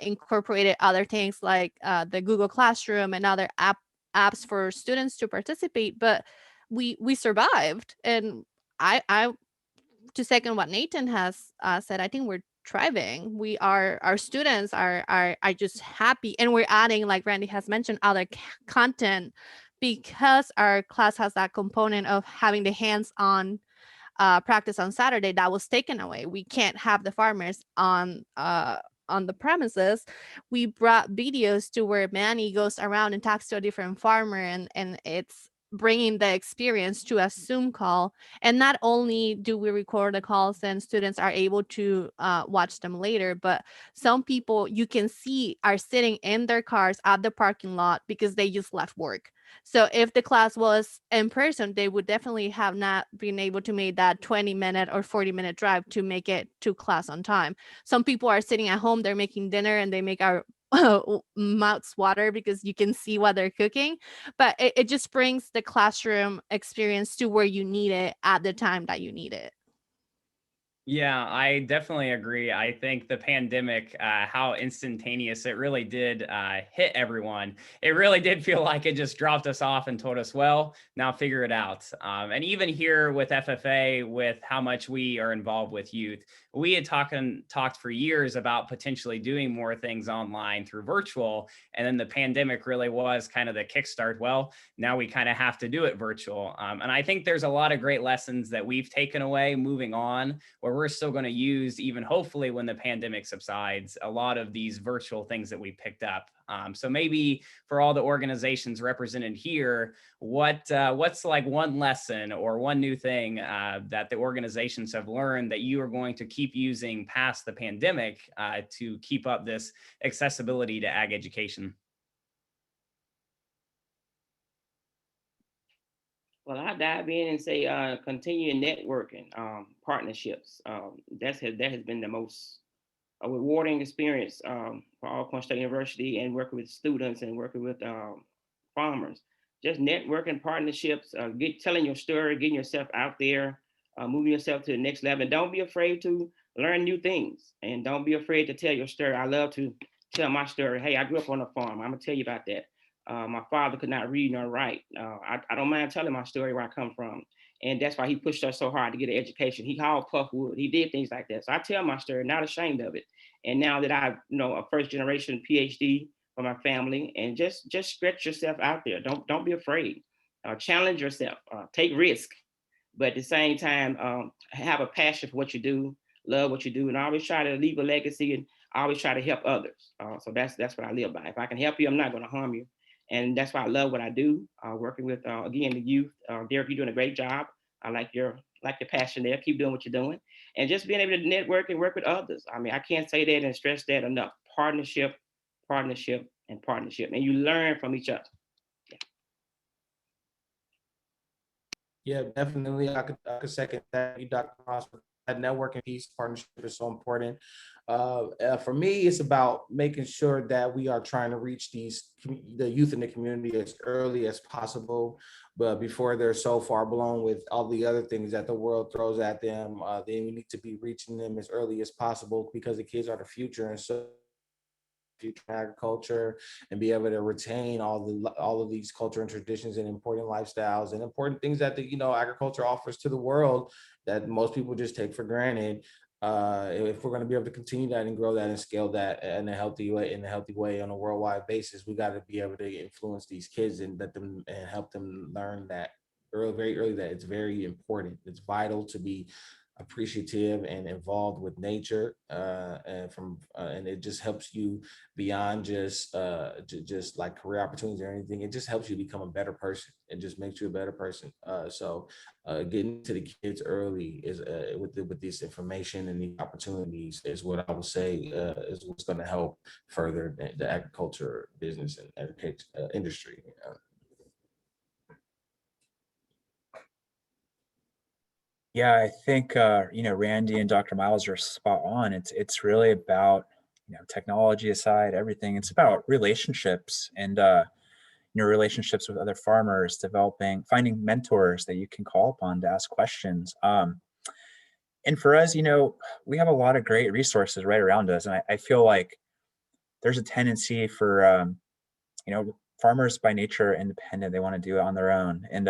incorporated other things like the Google Classroom and other apps for students to participate, but we survived. And I to second what Nathan has said, I think we're thriving. Our students are just happy, and we're adding, like Randy has mentioned, other content, because our class has that component of having the hands-on practice on Saturday that was taken away. We can't have the farmers on the premises. We brought videos to where Manny goes around and talks to a different farmer, and it's bringing the experience to a Zoom call. And not only do we record the calls and students are able to watch them later, but some people you can see are sitting in their cars at the parking lot because they just left work. So if the class was in person, they would definitely have not been able to make that 20-minute or 40-minute drive to make it to class on time. Some people are sitting at home, they're making dinner, and they make our mouths water because you can see what they're cooking. But it just brings the classroom experience to where you need it at the time that you need it. Yeah, I definitely agree. I think the pandemic, how instantaneous it really did hit everyone. It really did feel like it just dropped us off and told us, well, now figure it out. And even here with FFA, with how much we are involved with youth, we had talked for years about potentially doing more things online through virtual. And then the pandemic really was kind of the kickstart. Well, now we kind of have to do it virtual. And I think there's a lot of great lessons that we've taken away moving on, where we're still going to use, even hopefully when the pandemic subsides, a lot of these virtual things that we picked up. So maybe for all the organizations represented here, what's like one lesson or one new thing that the organizations have learned that you are going to keep using past the pandemic to keep up this accessibility to ag education? Well, I dive in and say continue networking, partnerships. That has been the most a rewarding experience for Alcorn State University, and working with students and working with farmers. Just networking, partnerships, telling your story, getting yourself out there, moving yourself to the next level. And don't be afraid to learn new things, and don't be afraid to tell your story. I love to tell my story. Hey, I grew up on a farm. I'm gonna tell you about that. My father could not read nor write. I don't mind telling my story where I come from. And that's why he pushed us so hard to get an education. He hauled puff wood. He did things like that. So I tell my story, not ashamed of it. And now that I've, a first generation PhD for my family, and just stretch yourself out there. Don't be afraid. challenge yourself, take risk, but at the same time, have a passion for what you do, love what you do, and always try to leave a legacy and always try to help others. So that's what I live by. If I can help you, I'm not going to harm you. And that's why I love what I do, working with, again, the youth. Derek, you're doing a great job. I like your passion there. Keep doing what you're doing. And just being able to network and work with others. I mean, I can't say that and stress that enough. Partnership, partnership, and partnership. And you learn from each other. Yeah, definitely. I could second that. You, Dr. Ross, that networking piece, partnership is so important. For me, it's about making sure that we are trying to reach the youth in the community as early as possible, but before they're so far blown with all the other things that the world throws at them, then we need to be reaching them as early as possible because the kids are the future. And so future agriculture and be able to retain all of these culture and traditions and important lifestyles and important things that the agriculture offers to the world that most people just take for granted. If we're going to be able to continue that and grow that and scale that in a healthy way on a worldwide basis, we got to be able to influence these kids and let them and help them learn that very early that it's very important. It's vital to be appreciative and involved with nature, and it just helps you beyond just like career opportunities or anything. It just helps you become a better person. It just makes you a better person. So getting to the kids early is with this information and the opportunities is what I would say is what's going to help further the agriculture business and agriculture industry. Yeah, I think Randy and Dr. Miles are spot on. It's really about technology aside, everything. It's about relationships and relationships with other farmers, finding mentors that you can call upon to ask questions. And for us, we have a lot of great resources right around us, and I feel like there's a tendency for farmers by nature are independent. They want to do it on their own, and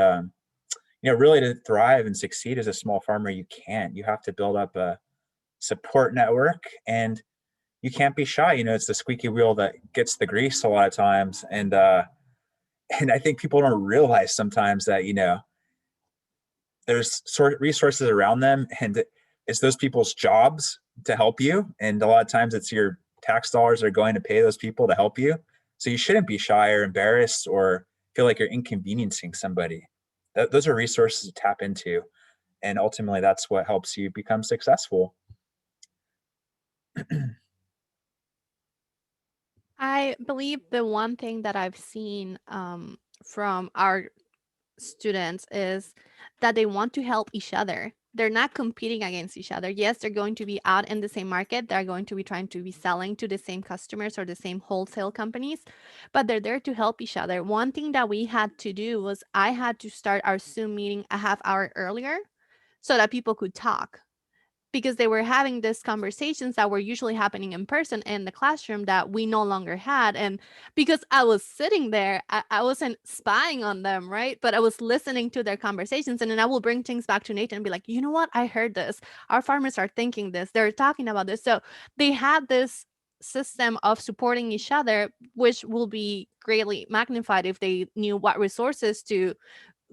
really to thrive and succeed as a small farmer, you can't. You have to build up a support network, and you can't be shy. It's the squeaky wheel that gets the grease a lot of times, and I think people don't realize sometimes that there's resources around them, and it's those people's jobs to help you, and a lot of times it's your tax dollars are going to pay those people to help you. So you shouldn't be shy or embarrassed or feel like you're inconveniencing somebody. Those are resources to tap into, and ultimately that's what helps you become successful. I believe the one thing that I've seen from our students is that they want to help each other. They're not competing against each other. Yes, they're going to be out in the same market. They're going to be trying to be selling to the same customers or the same wholesale companies, but they're there to help each other. One thing that we had to do was I had to start our Zoom meeting a half hour earlier so that people could talk, because they were having these conversations that were usually happening in person in the classroom that we no longer had. And because I was sitting there, I wasn't spying on them, right? But I was listening to their conversations. And then I will bring things back to Nathan and be like, you know what? I heard this. Our farmers are thinking this. They're talking about this. So they had this system of supporting each other, which will be greatly magnified if they knew what resources to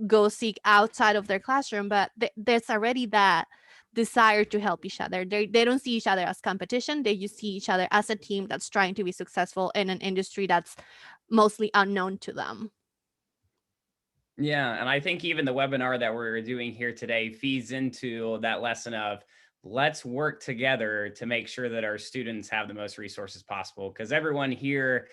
go seek outside of their classroom. But there's already that desire to help each other. They don't see each other as competition. They just see each other as a team that's trying to be successful in an industry that's mostly unknown to them. Yeah, and I think even the webinar that we're doing here today feeds into that lesson of let's work together to make sure that our students have the most resources possible. Because everyone here,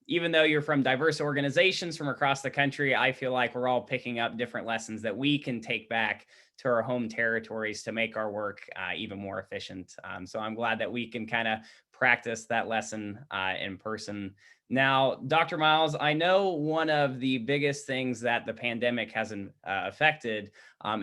even though you're from diverse organizations from across the country, I feel like we're all picking up different lessons that we can take back to our home territories to make our work even more efficient. So I'm glad that we can kind of practice that lesson in person. Now, Dr. Miles, I know one of the biggest things that the pandemic has affected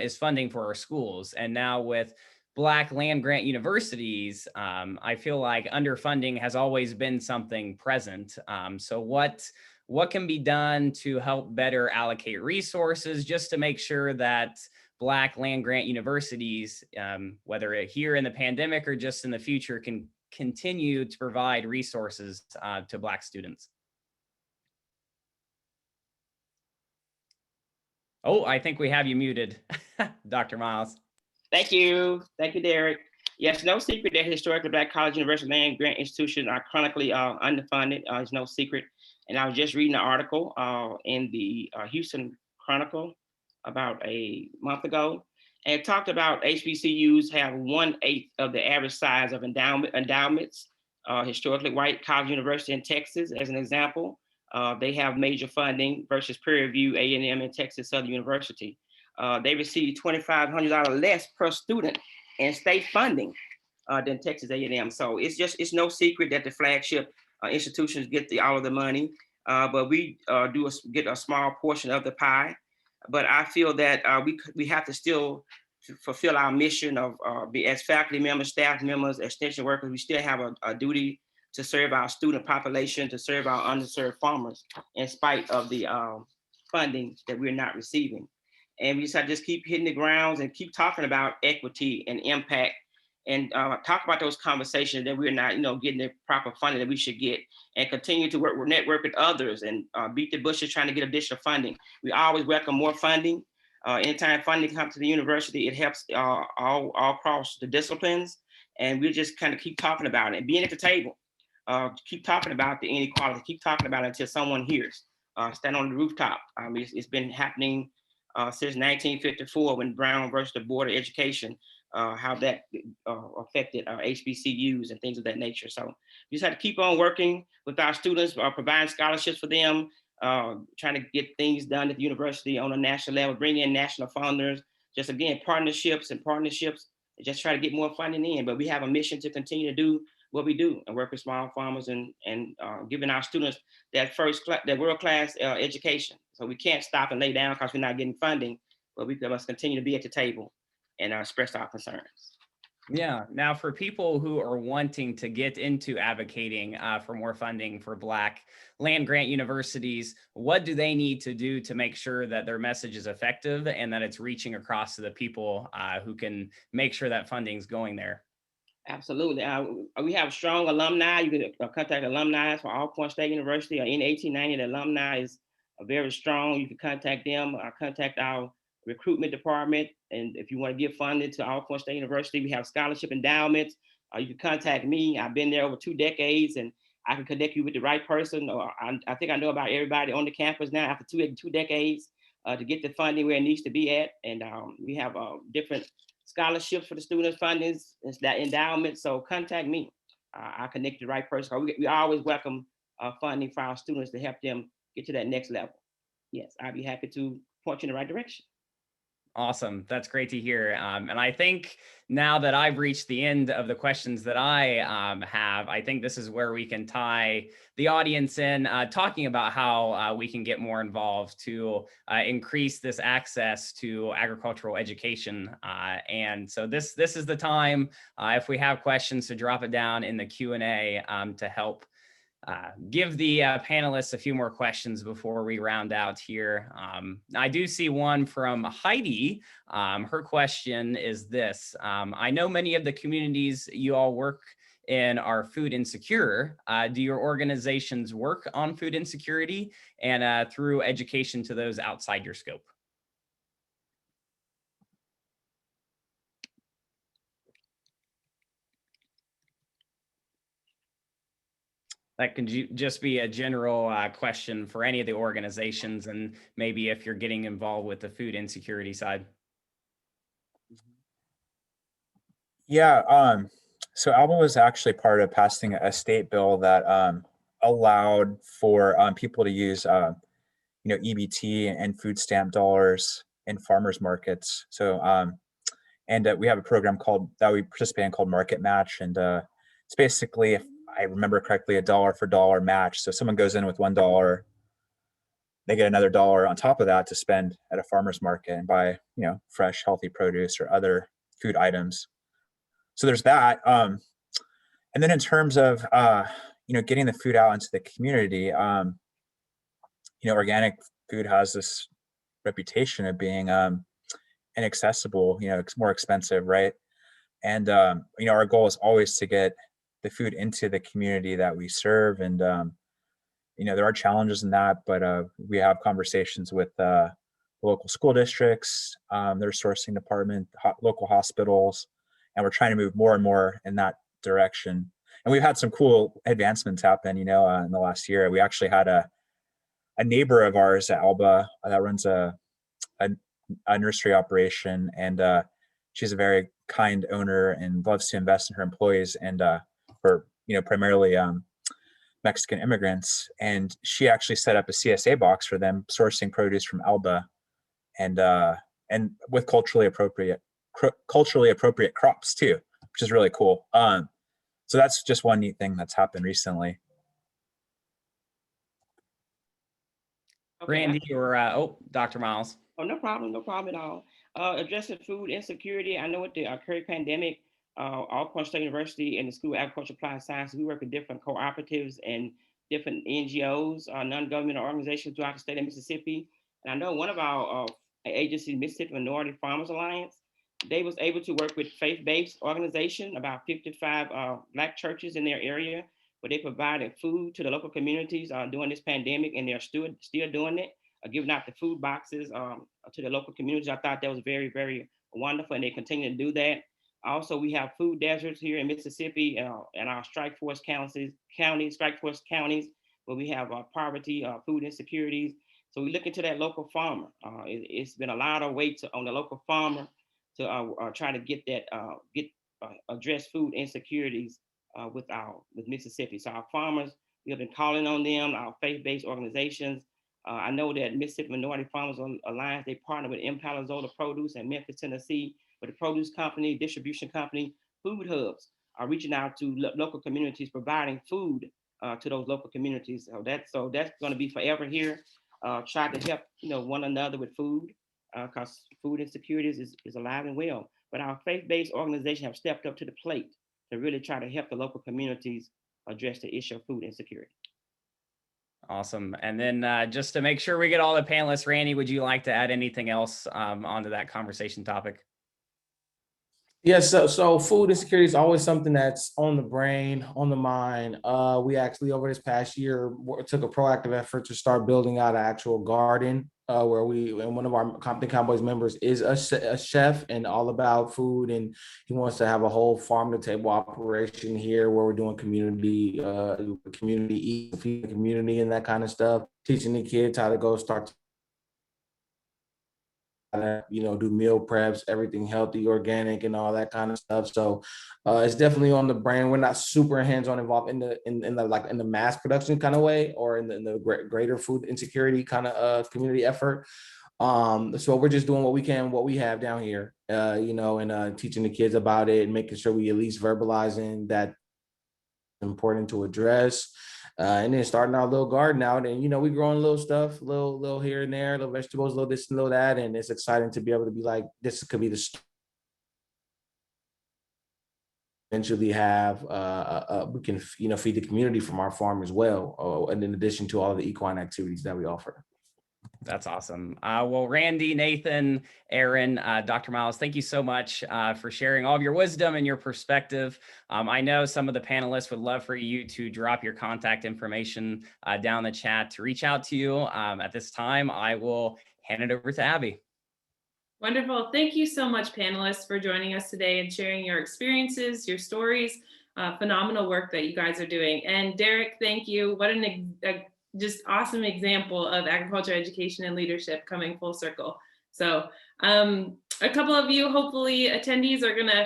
is funding for our schools. And now with Black land-grant universities, I feel like underfunding has always been something present. So what can be done to help better allocate resources just to make sure that Black land-grant universities, whether here in the pandemic or just in the future, can continue to provide resources to Black students? Oh, I think we have you muted, Dr. Miles. Thank you. Thank you, Derek. Yes, no secret that historically Black college, university, land grant institutions are chronically underfunded. It's no secret. And I was just reading an article in the Houston Chronicle about a month ago, and it talked about HBCUs have 1/8 of the average size of endowments. Historically white college university in Texas, as an example, they have major funding versus peer review A&M and Texas Southern University. They receive $2,500 less per student in state funding than Texas A&M. So it's no secret that the flagship institutions get all of the money, but we get a small portion of the pie. But I feel that we have to still fulfill our mission of be as faculty members, staff members, extension workers. We still have a duty to serve our student population, to serve our underserved farmers, in spite of the funding that we're not receiving. And we just have to just keep hitting the grounds and keep talking about equity and impact, and talk about those conversations that we're not, getting the proper funding that we should get, and continue to network with others and beat the bushes trying to get additional funding. We always welcome more funding. Anytime funding comes to the university, it helps all across the disciplines. And we just kind of keep talking about it and being at the table. Keep talking about the inequality, keep talking about it until someone hears. Stand on the rooftop. It's been happening since 1954 when Brown versus the Board of Education, how that affected HBCUs and things of that nature. So we just have to keep on working with our students, providing scholarships for them, trying to get things done at the university on a national level, bring in national funders, just again, partnerships, and just try to get more funding in. But we have a mission to continue to do what we do and work with small farmers and giving our students that world-class education. So we can't stop and lay down because we're not getting funding, but we must continue to be at the table and express our concerns. Yeah. Now, for people who are wanting to get into advocating for more funding for Black land grant universities, what do they need to do to make sure that their message is effective and that it's reaching across to the people who can make sure that funding is going there? Absolutely. We have strong alumni. You can contact alumni for Alcorn State University, or in 1890. The alumni is very strong. You can contact them. Contact our recruitment department. And if you want to give funding to Alcorn State University, we have scholarship endowments. You can contact me. I've been there over 2 decades, and I can connect you with the right person. Or I think I know about everybody on the campus now after two decades to get the funding where it needs to be at. And we have different scholarships for the students, fundings, that endowment. So contact me. I'll connect the right person. We always welcome funding for our students to help them get to that next level. Yes, I'd be happy to point you in the right direction. Awesome. That's great to hear. And I think now that I've reached the end of the questions that I have, I think this is where we can tie the audience in, talking about how we can get more involved to increase this access to agricultural education. And so this is the time, if we have questions, to drop it down in the Q&A to help give the panelists a few more questions before we round out here. I do see one from Heidi. Her question is this: I know many of the communities you all work in are food insecure. Do your organizations work on food insecurity and through education to those outside your scope? That can just be a general question for any of the organizations, and maybe if you're getting involved with the food insecurity side. Yeah, so Alba was actually part of passing a state bill that allowed for people to use, EBT and food stamp dollars in farmers markets. So, and we have a program that we participate in called Market Match, and it's basically, if I remember correctly, a dollar for dollar match. So someone goes in with $1, they get another dollar on top of that to spend at a farmer's market and buy, fresh, healthy produce or other food items. So there's that. And then in terms of, getting the food out into the community, organic food has this reputation of being inaccessible, it's more expensive, right? And, our goal is always to get the food into the community that we serve. And, there are challenges in that, but we have conversations with local school districts, their sourcing department, local hospitals, and we're trying to move more and more in that direction. And we've had some cool advancements happen, in the last year. We actually had a neighbor of ours at Alba that runs a nursery operation, and she's a very kind owner and loves to invest in her employees and for primarily Mexican immigrants. And she actually set up a CSA box for them, sourcing produce from Alba, and with culturally appropriate crops too, which is really cool. So that's just one neat thing that's happened recently. Okay, Randy or Dr. Miles. Oh, no problem at all. Addressing food insecurity. I know with the current pandemic, Alcorn State University and the School of Agriculture Applied Science, we work with different cooperatives and different NGOs, non-governmental organizations throughout the state of Mississippi. And I know one of our agencies, Mississippi Minority Farmers Alliance, they was able to work with faith-based organization, about 55 Black churches in their area, where they provided food to the local communities during this pandemic, and they're still doing it, giving out the food boxes to the local communities. I thought that was very, very wonderful, and they continue to do that. Also, we have food deserts here in Mississippi and our strike force counties, where we have poverty, food insecurities. So we look into that local farmer. It's been a lot of weight on the local farmer to try to get that address food insecurities with Mississippi. So our farmers, we have been calling on them, our faith-based organizations. I know that Mississippi Minority Farmers Alliance, they partner with Impalazola Produce in Memphis, Tennessee, with the produce company, distribution company, food hubs are reaching out to local communities, providing food to those local communities. So that's going to be forever here. Try to help one another with food, because food insecurities is alive and well. But our faith-based organization have stepped up to the plate to really try to help the local communities address the issue of food insecurity. Awesome. And then just to make sure we get all the panelists, Randy, would you like to add anything else onto that conversation topic? Yes, so food insecurity is always something that's on the brain, on the mind. We actually, over this past year, took a proactive effort to start building out an actual garden where and one of our Compton Cowboys members is a chef and all about food. And he wants to have a whole farm to table operation here where we're doing community eat, feed the community and that kind of stuff, teaching the kids how to go start do meal preps, everything healthy, organic, and all that kind of stuff. So it's definitely on the brain. We're not super hands-on involved in the mass production kind of way, or in the greater food insecurity kind of community effort. So we're just doing what we can, what we have down here, and teaching the kids about it and making sure we at least verbalizing that important to address. And then starting our little garden out, and we growing little stuff, little here and there, little vegetables, little this and little that, and it's exciting to be able to be like, this could be the eventually have we can feed the community from our farm as well, and in addition to all of the equine activities that we offer. That's awesome. Well, Randy, Nathan, Aaron, Dr. Miles, thank you so much for sharing all of your wisdom and your perspective. I know some of the panelists would love for you to drop your contact information down the chat to reach out to you. At this time, I will hand it over to Abby. Wonderful. Thank you so much, panelists, for joining us today and sharing your experiences, your stories, phenomenal work that you guys are doing. And Derek, thank you. What an just awesome example of agriculture education and leadership coming full circle. So a couple of you, hopefully attendees, are going to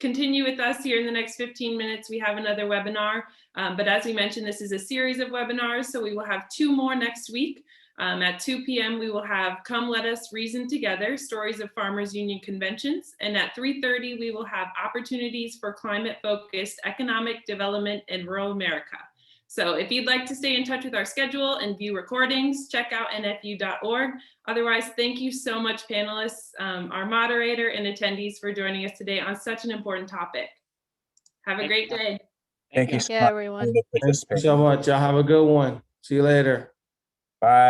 continue with us here in the next 15 minutes. We have another webinar, but as we mentioned, this is a series of webinars. So we will have 2 more next week. At 2 p.m. we will have Come Let Us Reason Together, Stories of Farmers Union Conventions. And at 3:30 we will have Opportunities for Climate-Focused Economic Development in Rural America. So if you'd like to stay in touch with our schedule and view recordings, check out nfu.org. Otherwise, thank you so much, panelists, our moderator, and attendees for joining us today on such an important topic. Have a great day. Thank you Thank you, everyone. Thank you so much. Y'all have a good one. See you later. Bye.